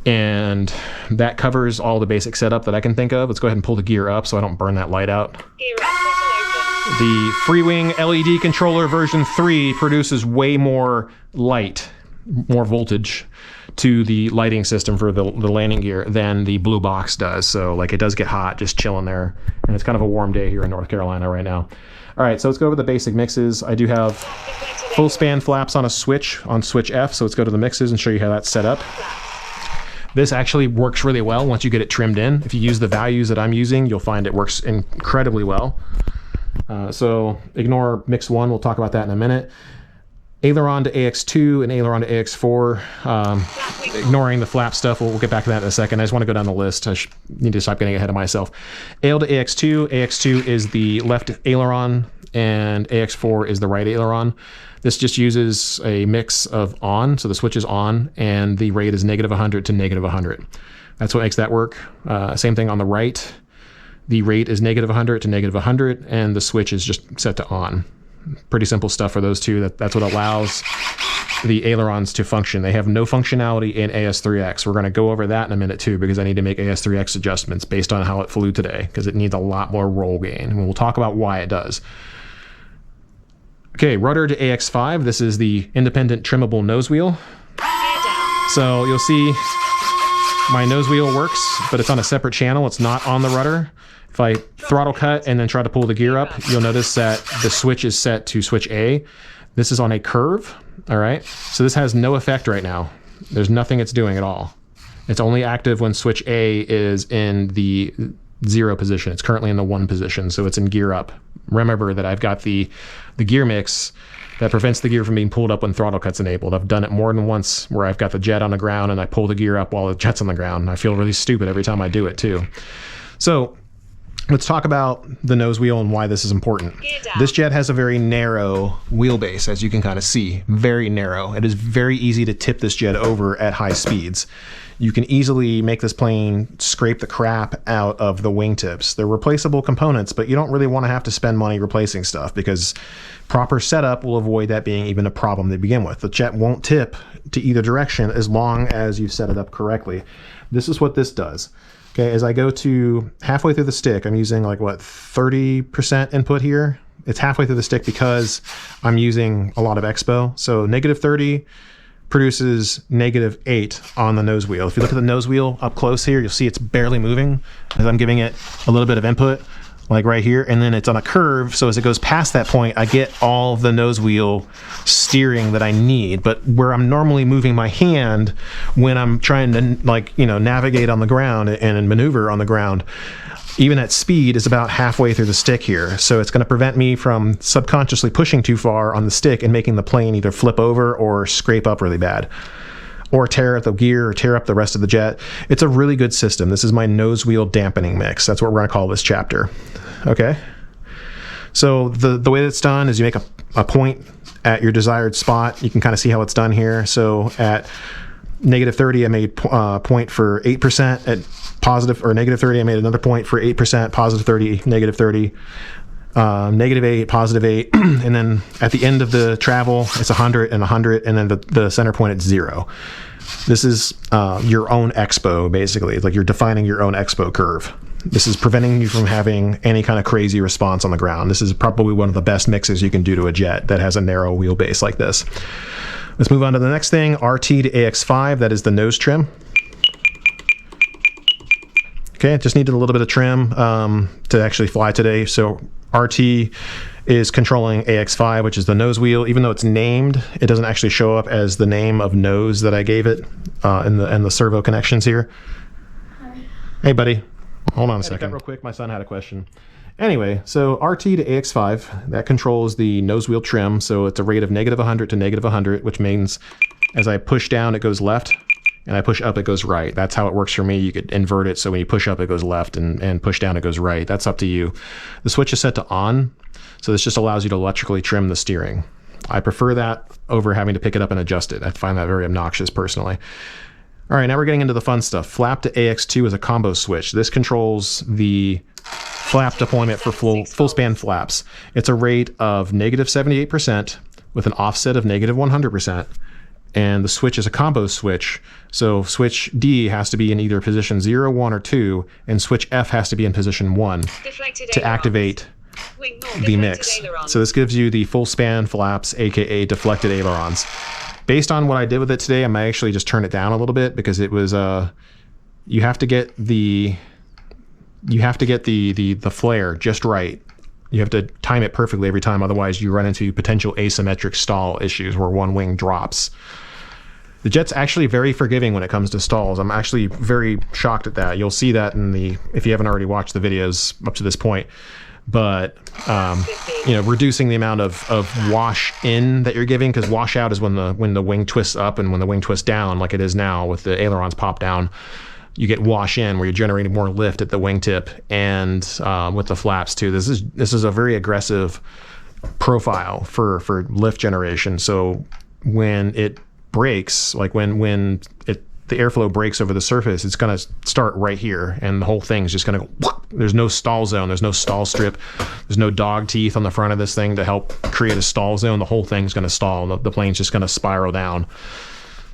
and that covers all the basic setup that I can think of. Let's go ahead and pull the gear up so I don't burn that light out. The Freewing LED controller version 3 produces way more light, more voltage to the lighting system for the landing gear than the blue box does. So like it does get hot just chilling there, and it's kind of a warm day here in North Carolina right now. All right, so let's go over the basic mixes. I do have full span flaps on switch F, so let's go to the mixes and show you how that's set up. This actually works really well once you get it trimmed in. If you use the values that I'm using, you'll find it works incredibly well. So ignore mix 1, we'll talk about that in a minute. Aileron to AX2 and aileron to AX4. Ignoring the flap stuff, we'll get back to that in a second. I just want to go down the list. I need to stop getting ahead of myself. AL to AX2. AX2 is the left aileron and AX4 is the right aileron. This just uses a mix of on, so the switch is on, and the rate is -100 to -100. That's what makes that work. Same thing on the right. The rate is -100 to -100, and the switch is just set to on. Pretty simple stuff for those two. That's what allows the ailerons to function. They have no functionality in AS3X. We're going to go over that in a minute too, because I need to make AS3X adjustments based on how it flew today, because it needs a lot more roll gain, and we'll talk about why it does. Okay, rudder to AX5. This is the independent trimmable nose wheel. So you'll see my nose wheel works, but it's on a separate channel. It's not on the rudder. If I throttle cut and then try to pull the gear up, you'll notice that the switch is set to switch A. This is on a curve, all right? So this has no effect right now. There's nothing it's doing at all. It's only active when switch A is in the 0 position. It's currently in the 1 position, so it's in gear up. Remember that I've got the gear mix that prevents the gear from being pulled up when throttle cut's enabled. I've done it more than once where I've got the jet on the ground and I pull the gear up while the jet's on the ground. I feel really stupid every time I do it too. So let's talk about the nose wheel and why this is important. This jet has a very narrow wheelbase, as you can kind of see, very narrow. It is very easy to tip this jet over at high speeds. You can easily make this plane scrape the crap out of the wingtips. They're replaceable components, but you don't really want to have to spend money replacing stuff because proper setup will avoid that being even a problem to begin with. The jet won't tip to either direction as long as you've set it up correctly. This is what this does. Okay, as I go to halfway through the stick, I'm using like what, 30% input here. It's halfway through the stick because I'm using a lot of Expo. So -30 produces -8 on the nose wheel. If you look at the nose wheel up close here, you'll see it's barely moving as I'm giving it a little bit of input, like right here, and then it's on a curve, so as it goes past that point, I get all the nose wheel steering that I need. But where I'm normally moving my hand when I'm trying to, like, you know, navigate on the ground and maneuver on the ground, even at speed, is about halfway through the stick here. So it's going to prevent me from subconsciously pushing too far on the stick and making the plane either flip over or scrape up really bad, or tear up the gear or tear up the rest of the jet. It's a really good system. This is my nose wheel dampening mix. That's what we're going to call this chapter. Okay. So the way that's done is you make a point at your desired spot. You can kind of see how it's done here. So at -30, I made point for 8%. At positive or -30, I made another point for 8%, +30, -30, -8, +8, and then at the end of the travel, it's 100 and 100, and then the center point at 0. This is your own Expo, basically. It's like you're defining your own Expo curve. This is preventing you from having any kind of crazy response on the ground. This is probably one of the best mixes you can do to a jet that has a narrow wheelbase like this. Let's move on to the next thing, RT to AX5, that is the nose trim. Okay, just needed a little bit of trim to actually fly today. So RT is controlling AX5, which is the nose wheel. Even though it's named, it doesn't actually show up as the name of nose that I gave it in the servo connections here. Hi. Hey, buddy. Hold on a second. Real quick, my son had a question. Anyway, so RT to AX5, that controls the nose wheel trim. So it's a rate of -100 to -100, which means as I push down, it goes left, and I push up, it goes right. That's how it works for me. You could invert it, so when you push up, it goes left, and push down, it goes right. That's up to you. The switch is set to on, so this just allows you to electrically trim the steering. I prefer that over having to pick it up and adjust it. I find that very obnoxious personally. All right, now we're getting into the fun stuff. Flap to AX2 is a combo switch. This controls the flap deployment for full span flaps. It's a rate of -78% with an offset of -100%. And the switch is a combo switch. So switch D has to be in either position 0, 1, or 2, and switch F has to be in position 1 to activate the mix. So this gives you the full span flaps, aka deflected ailerons. Based on what I did with it today, I might actually just turn it down a little bit because it was you have to get the flare just right. You have to time it perfectly every time, otherwise you run into potential asymmetric stall issues where one wing drops. The jet's actually very forgiving when it comes to stalls. I'm actually very shocked at that. You'll see that if you haven't already watched the videos up to this point. But you know, reducing the amount of wash in that you're giving, because wash out is when the wing twists up, and when the wing twists down, like it is now with the ailerons pop down, you get wash in where you're generating more lift at the wingtip, and with the flaps too. This is a very aggressive profile for lift generation. So when it breaks, like when the airflow breaks over the surface, it's going to start right here, and the whole thing's just going to go. There's no stall zone, there's no stall strip, there's no dog teeth on the front of this thing to help create a stall zone. The whole thing's going to stall. The plane's just going to spiral down.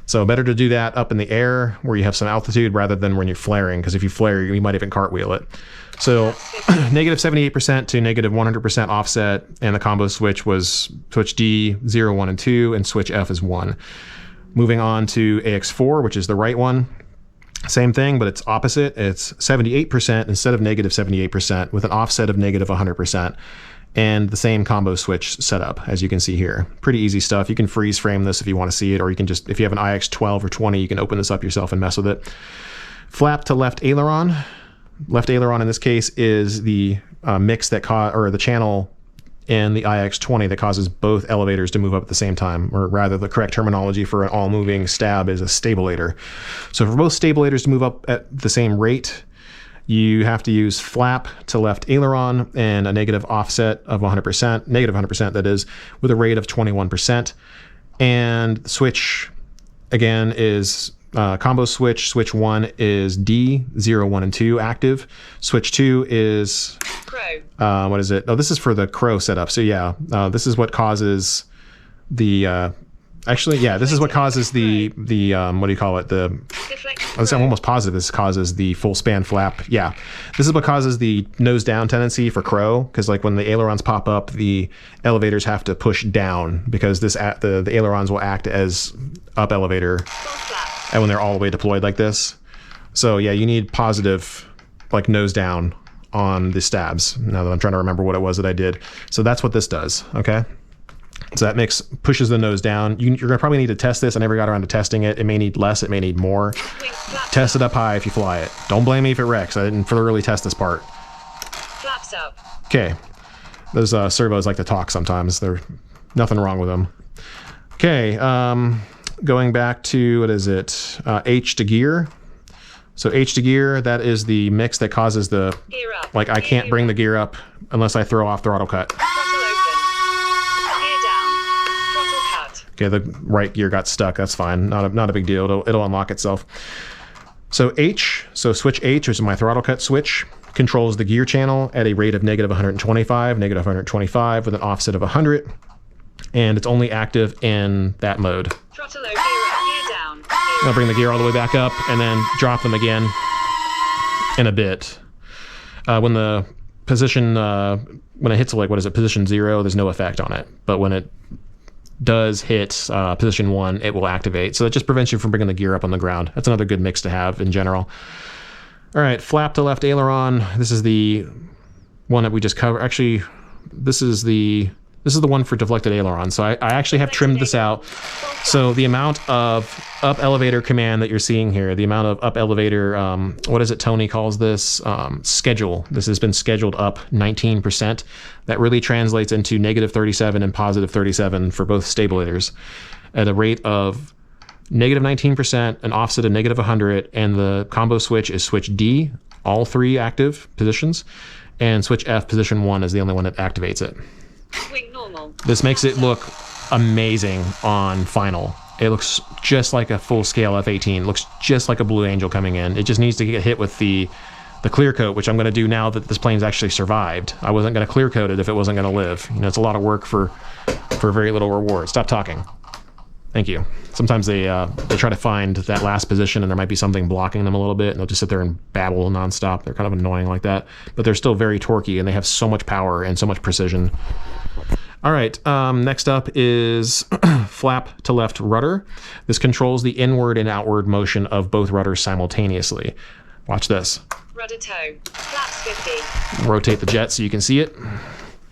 So better to do that up in the air where you have some altitude rather than when you're flaring, because if you flare, you might even cartwheel it. So -78% to -100% offset, and the combo switch was switch D 0, 1, and 2, and switch F is 1. Moving on to AX4, which is the right one. Same thing, but it's opposite. It's 78% instead of -78% with an offset of -100%. And the same combo switch setup, as you can see here. Pretty easy stuff. You can freeze frame this if you want to see it, or you can just, if you have an IX12 or 20, you can open this up yourself and mess with it. Flap to left aileron. Left aileron in this case is the mix that or the channel in the IX20 that causes both elevators to move up at the same time, or rather the correct terminology for an all-moving stab is a stabulator. So for both stabilators to move up at the same rate, you have to use flap to left aileron and a negative offset of 100%, negative 100% that is, with a rate of 21%. And switch, again, is combo switch. Switch 1 is D, 0, 1, and 2 active. Switch 2 is... Crow. What is it? Oh, this is for the crow setup. So yeah, this is what causes the... Actually, yeah, this is what causes the what do you call it? I'm almost positive this causes the full span flap. Yeah, this is what causes the nose down tendency for crow, because like when the ailerons pop up, the elevators have to push down because the ailerons will act as up elevator, and when they're all the way deployed like this. So yeah, you need positive like nose down on the stabs. Now that I'm trying to remember what it was that I did. So that's what this does. Okay. So that pushes the nose down. You're going to probably need to test this. I never got around to testing it. It may need less. It may need more. Test it up high if you fly it. Don't blame me if it wrecks. I didn't thoroughly test this part. Flaps up. Okay. Those servos like to talk sometimes. There's nothing wrong with them. Okay. Going back to, what is it? H to gear. So H to gear, that is the mix that causes the... Gear up. Like I can't bring the gear up unless I throw off throttle cut. Okay, the right gear got stuck. That's fine. Not a big deal. It'll unlock itself. So H, so switch H, which is my throttle cut switch, controls the gear channel at a rate of negative 125, negative 125 with an offset of 100, and it's only active in that mode. Throttle low, gear up, gear down. I'll bring the gear all the way back up and then drop them again in a bit. When the position, when it hits like, what is it, position 0, there's no effect on it. But when it does hit position 1, it will activate. So that just prevents you from bringing the gear up on the ground. That's another good mix to have in general. All right, flap to left aileron. This is the one that we just covered. Actually, this is the one for deflected aileron. So I actually have trimmed this out. So the amount of up elevator command that you're seeing here, the amount of up elevator, what is it Tony calls this? Schedule. This has been scheduled up 19%. That really translates into negative 37 and positive 37 for both stabilators at a rate of negative 19%, an offset of negative 100, and the combo switch is switch D, all 3 active positions, and switch F, position 1 is the only one that activates it. Wing normal. This makes it look amazing on final. It looks just like a full-scale F-18. It looks just like a Blue Angel coming in. It just needs to get hit with the clear coat, which I'm going to do now that this plane's actually survived. I wasn't going to clear coat it if it wasn't going to live. You know, it's a lot of work for very little reward. Stop talking. Thank you. Sometimes they try to find that last position and there might be something blocking them a little bit, and they'll just sit there and babble nonstop. They're kind of annoying like that, but they're still very torquey and they have so much power and so much precision. All right, next up is flap to left rudder. This controls the inward and outward motion of both rudders simultaneously. Watch this. Rudder toe. Flaps 50. Rotate the jet so you can see it.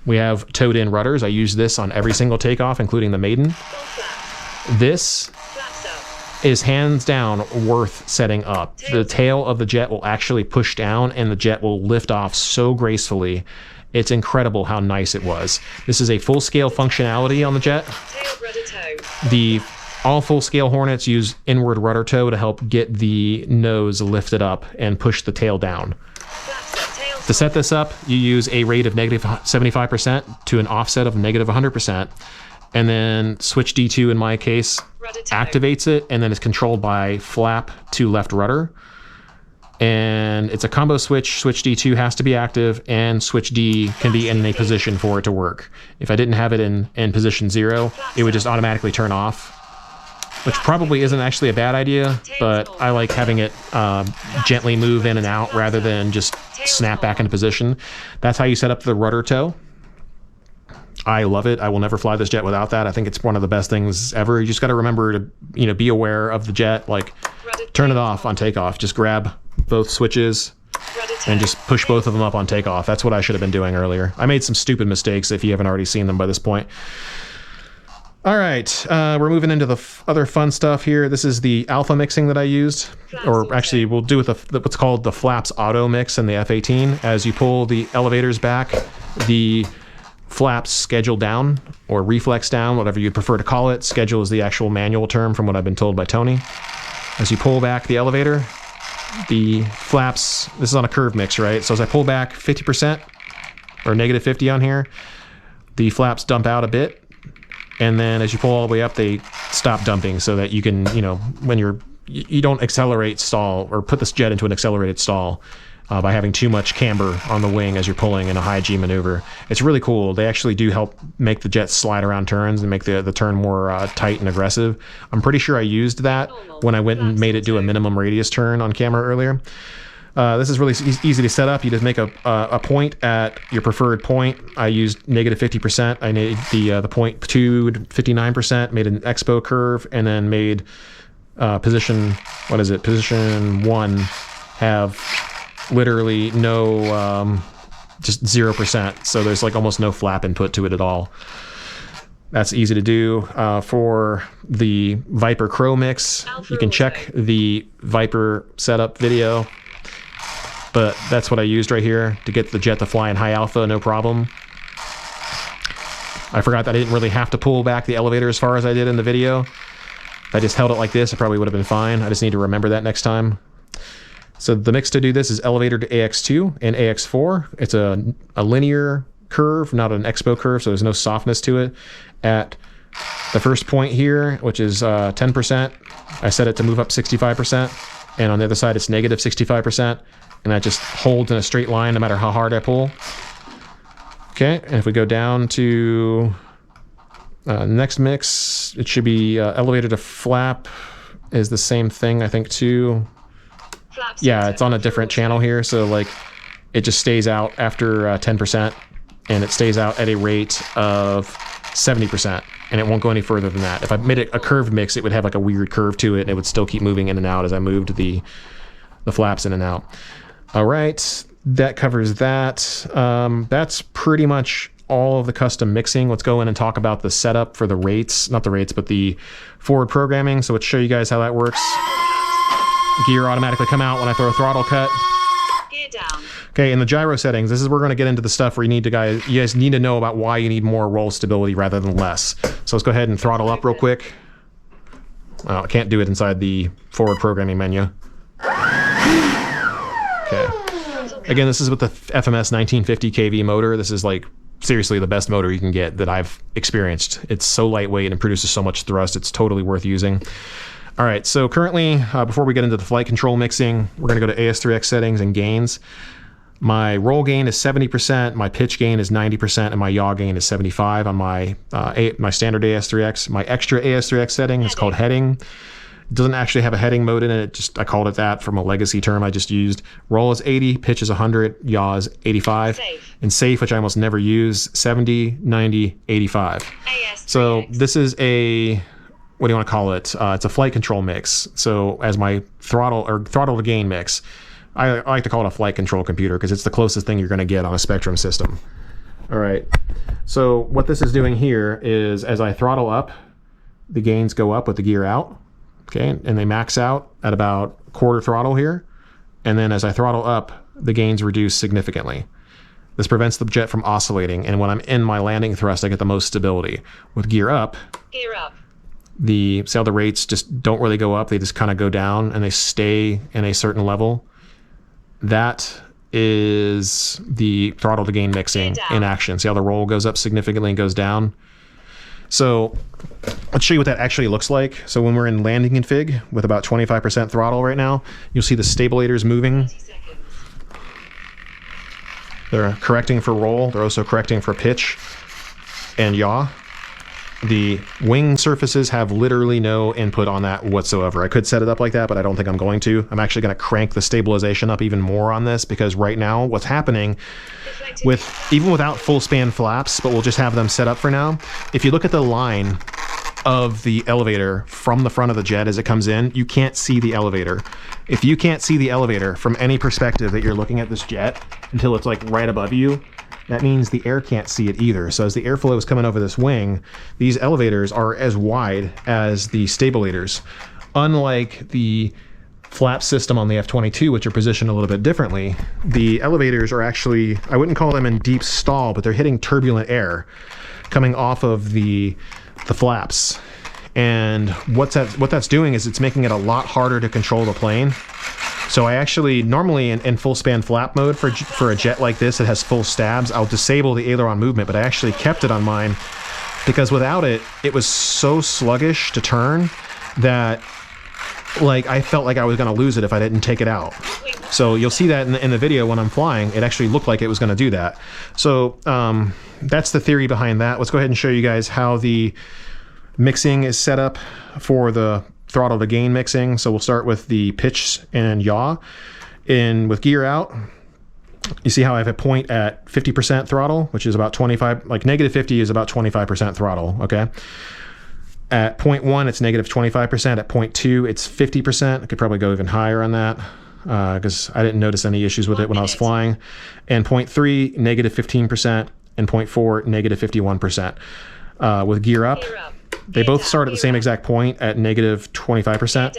We have towed in rudders. I use this on every single takeoff, including the Maiden. Full flaps. This Flaps up. is hands down worth setting up. The tail of the jet will actually push down and the jet will lift off so gracefully. It's incredible how nice it was. This is a full-scale functionality on the jet. Tail rudder toe. All full-scale Hornets use inward rudder toe to help get the nose lifted up and push the tail down. Flaps up, tail To set this up, you use a rate of negative 75% to an offset of negative 100%. And then switch D2 in my case rudder toe. activates it, and then it's controlled by flap to left rudder. And it's a combo switch. Switch D2 has to be active, and switch D can be in a position for it to work. If I didn't have it in position 0, it would just automatically turn off, which probably isn't actually a bad idea, but I like having it gently move in and out rather than just snap back into position. That's how you set up the rudder toe. I love it. I will never fly this jet without that. I think it's one of the best things ever. You just got to remember to, be aware of the jet. Like, turn it off on takeoff. Just grab both switches and just push both of them up on takeoff. That's what I should have been doing earlier. I made some stupid mistakes if you haven't already seen them by this point. All right, we're moving into the other fun stuff here. This is the alpha mixing that I used, or actually we'll do with what's called the Flaps Auto Mix in the F-18. As you pull the elevators back, the flaps schedule down or reflex down, whatever you prefer to call it. Schedule is the actual manual term from what I've been told by Tony. As you pull back the elevator, the flaps, this is on a curve mix, right? So as I pull back 50% or negative 50 on here, the flaps dump out a bit. And then as you pull all the way up, they stop dumping so that you can, you know, when you don't accelerate stall or put this jet into an accelerated stall by having too much camber on the wing as you're pulling in a high G maneuver. It's really cool. They actually do help make the jet slide around turns and make the turn more tight and aggressive. I'm pretty sure I used that when I went and made it do a minimum radius turn on camera earlier. This is really easy to set up. You just make a point at your preferred point. I used negative 50%. I made the point 2 to 59%, made an Expo curve, and then made position 1 have literally no, just 0%. So there's like almost no flap input to it at all. That's easy to do. For the Viper Crow mix, you can check the Viper setup video. But that's what I used right here to get the jet to fly in high alpha, no problem. I forgot that I didn't really have to pull back the elevator as far as I did in the video. If I just held it like this, it probably would have been fine. I just need to remember that next time. So the mix to do this is elevator to AX2 and AX4. It's a linear curve, not an Expo curve, so there's no softness to it. At the first point here, which is 10%, I set it to move up 65%. And on the other side, it's negative 65%. And that just holds in a straight line no matter how hard I pull. Okay, and if we go down to next mix, it should be elevator to flap is the same thing, I think, too. Yeah, it's on a different channel here, so like it just stays out after 10%, and it stays out at a rate of 70%, and it won't go any further than that. If I made it a curved mix, it would have like a weird curve to it, and it would still keep moving in and out as I moved the flaps in and out. All right, that covers that. That's pretty much all of the custom mixing. Let's go in and talk about the setup for the rates, not the rates, but the forward programming. So let's show you guys how that works. Gear automatically come out when I throw a throttle cut. Gear down. Okay, in the gyro settings, this is where we're going to get into the stuff where you guys need to know about why you need more roll stability rather than less. So let's go ahead and throttle up real quick. Oh, I can't do it inside the forward programming menu. Okay. Again, this is with the FMS 1950 kV motor. This is like seriously the best motor you can get that I've experienced. It's so lightweight and produces so much thrust. It's totally worth using. All right, so currently, before we get into the flight control mixing, we're going to go to AS3X settings and gains. My roll gain is 70%, my pitch gain is 90%, and my yaw gain is 75 on my standard AS3X. My extra AS3X setting is called heading. It doesn't actually have a heading mode in it. I called it that from a legacy term I just used. Roll is 80, pitch is 100, yaw is 85. Safe. And safe, which I almost never use, 70, 90, 85. AS3X. So this is a, what do you want to call it? It's a flight control mix. So as my throttle to gain mix, I like to call it a flight control computer because it's the closest thing you're going to get on a Spectrum system. All right. So what this is doing here is as I throttle up, the gains go up with the gear out. Okay, and they max out at about quarter throttle here. And then as I throttle up, the gains reduce significantly. This prevents the jet from oscillating, and when I'm in my landing thrust, I get the most stability. With gear up, the rates just don't really go up. They just kind of go down, and they stay in a certain level. That is the throttle to gain mixing in action. See how the roll goes up significantly and goes down? So let's show you what that actually looks like. So when we're in landing config with about 25% throttle right now, you'll see the stabilators moving. They're correcting for roll. They're also correcting for pitch and yaw. The wing surfaces have literally no input on that whatsoever. I could set it up like that, but I don't think I'm going to. I'm actually going to crank the stabilization up even more on this because right now what's happening even without full span flaps, but we'll just have them set up for now. If you look at the line of the elevator from the front of the jet as it comes in, you can't see the elevator. If you can't see the elevator from any perspective that you're looking at this jet until it's like right above you, that means the air can't see it either. So as the airflow is coming over this wing, these elevators are as wide as the stabilators. Unlike the flap system on the F-22, which are positioned a little bit differently, the elevators are actually, I wouldn't call them in deep stall, but they're hitting turbulent air coming off of the flaps. And what that's doing is it's making it a lot harder to control the plane. So I actually, normally in full span flap mode for a jet like this that has full stabs, I'll disable the aileron movement, but I actually kept it on mine because without it, it was so sluggish to turn that like I felt like I was gonna lose it if I didn't take it out. So you'll see that in the video when I'm flying, it actually looked like it was gonna do that. So that's the theory behind that. Let's go ahead and show you guys how the mixing is set up for the throttle to gain mixing. So we'll start with the pitch and yaw. And with gear out, you see how I have a point at 50% throttle, which is about 25, like negative 50 is about 25% throttle, okay? At 0.1, it's negative 25%. At 0.2, it's 50%. I could probably go even higher on that because I didn't notice any issues with it when I was flying. And 0.3, negative 15%. And 0.4, negative 51%. With gear up, they both start at the same exact point at negative 25%,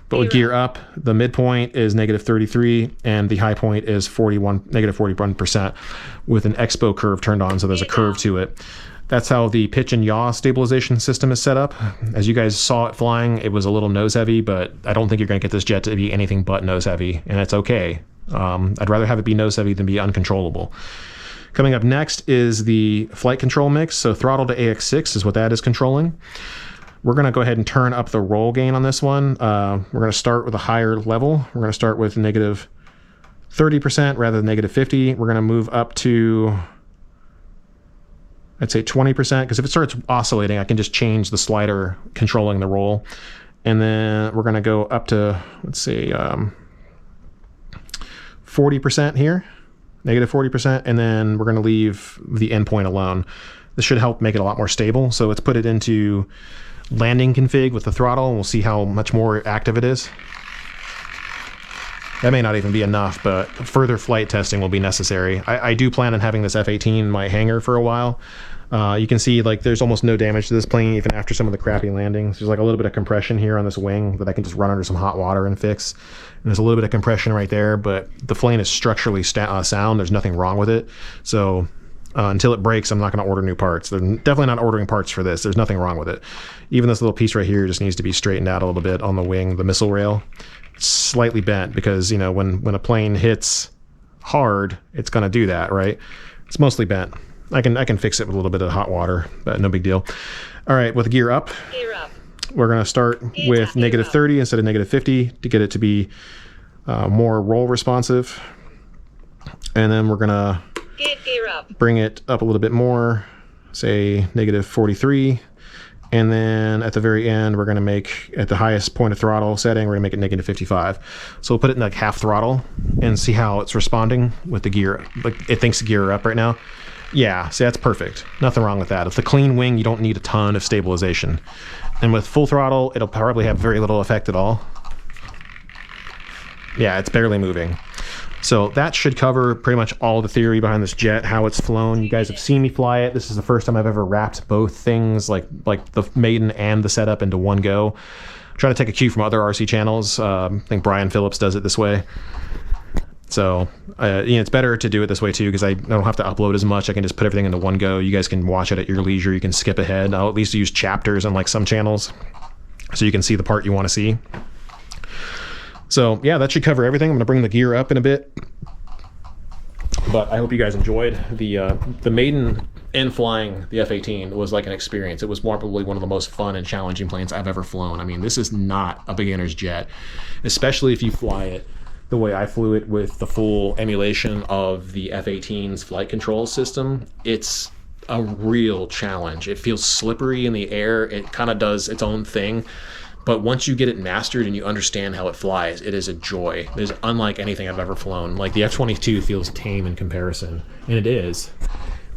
but with gear up, the midpoint is negative 33 and the high point is negative 41% with an Expo curve turned on, so there's a curve to it. That's how the pitch and yaw stabilization system is set up. As you guys saw it flying, it was a little nose heavy, but I don't think you're going to get this jet to be anything but nose heavy, and it's okay. I'd rather have it be nose heavy than be uncontrollable. Coming up next is the flight control mix. So throttle to AX6 is what that is controlling. We're going to go ahead and turn up the roll gain on this one. We're going to start with a higher level. We're going to start with negative 30% rather than negative 50. We're going to move up to, I'd say 20%, because if it starts oscillating, I can just change the slider controlling the roll. And then we're going to go up to, let's say, 40% here. Negative 40%, and then we're going to leave the endpoint alone. This should help make it a lot more stable. So let's put it into landing config with the throttle, and we'll see how much more active it is. That may not even be enough, but further flight testing will be necessary. I do plan on having this F-18 in my hangar for a while. You can see like there's almost no damage to this plane even after some of the crappy landings. There's like a little bit of compression here on this wing that I can just run under some hot water and fix. And there's a little bit of compression right there, but the plane is structurally sound. There's nothing wrong with it. So until it breaks, I'm not going to order new parts. They're definitely not ordering parts for this. There's nothing wrong with it. Even this little piece right here just needs to be straightened out a little bit on the wing, the missile rail. It's slightly bent because, you know, when a plane hits hard, it's going to do that, right? It's mostly bent. I can fix it with a little bit of hot water, but no big deal. All right, with gear up, we're going to start with negative 30 instead of negative 50 to get it to be more roll responsive. And then we're going to bring it up a little bit more, say negative 43. And then at the very end, we're going to make, at the highest point of throttle setting, we're going to make it negative 55. So we'll put it in like half throttle and see how it's responding with the gear. Like it thinks gear up right now. Yeah, see, that's perfect. Nothing wrong with that. If the clean wing, you don't need a ton of stabilization. And with full throttle, it'll probably have very little effect at all. Yeah, it's barely moving. So that should cover pretty much all the theory behind this jet, how it's flown. You guys have seen me fly it. This is the first time I've ever wrapped both things, like the Maiden and the setup, into one go. I'm trying to take a cue from other RC channels. I think Brian Phillips does it this way. So, you know, it's better to do it this way too, because I don't have to upload as much. I can just put everything into one go. You guys can watch it at your leisure. You can skip ahead. I'll at least use chapters on like some channels so you can see the part you want to see. So yeah, that should cover everything. I'm going to bring the gear up in a bit. But I hope you guys enjoyed. The Maiden in flying the F-18 was like an experience. It was probably one of the most fun and challenging planes I've ever flown. I mean, this is not a beginner's jet, especially if you fly it the way I flew it with the full emulation of the F-18's flight control system. It's a real challenge. It feels slippery in the air. It kind of does its own thing. But once you get it mastered and you understand how it flies, it is a joy. It is unlike anything I've ever flown. Like the F-22 feels tame in comparison, and it is.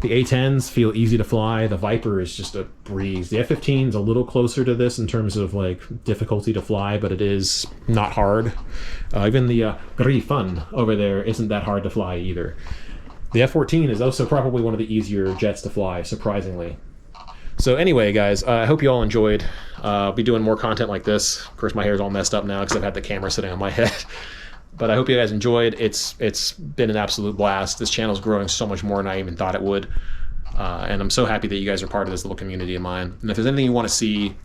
The A-10s feel easy to fly. The Viper is just a breeze. The F-15 is a little closer to this in terms of like difficulty to fly, but it is not hard. Even the Griffon over there isn't that hard to fly either. The F-14 is also probably one of the easier jets to fly, surprisingly. So anyway, guys, I hope you all enjoyed. I'll be doing more content like this. Of course, my hair's all messed up now because I've had the camera sitting on my head. But I hope you guys enjoyed. It's been an absolute blast. This channel's growing so much more than I even thought it would. And I'm so happy that you guys are part of this little community of mine. And if there's anything you want to see,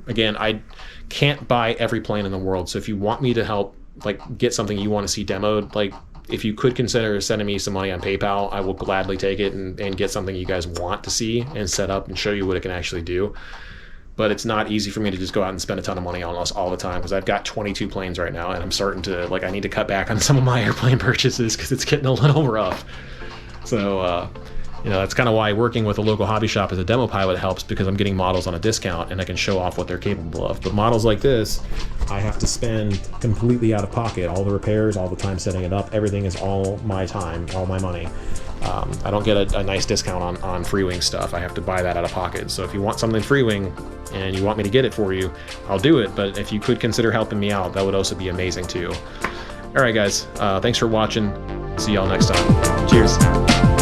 again, I can't buy every plane in the world. So if you want me to help like get something you want to see demoed, like if you could consider sending me some money on PayPal, I will gladly take it and get something you guys want to see and set up and show you what it can actually do. But it's not easy for me to just go out and spend a ton of money on us all the time, because I've got 22 planes right now, and I'm starting to, like, I need to cut back on some of my airplane purchases because it's getting a little rough. So, you know, that's kind of why working with a local hobby shop as a demo pilot helps, because I'm getting models on a discount and I can show off what they're capable of. But models like this, I have to spend completely out of pocket. All the repairs, all the time setting it up, everything is all my time, all my money. I don't get a nice discount on Freewing stuff. I have to buy that out of pocket. So if you want something Freewing and you want me to get it for you, I'll do it. But if you could consider helping me out, that would also be amazing too. All right, guys, thanks for watching. See y'all next time. Cheers.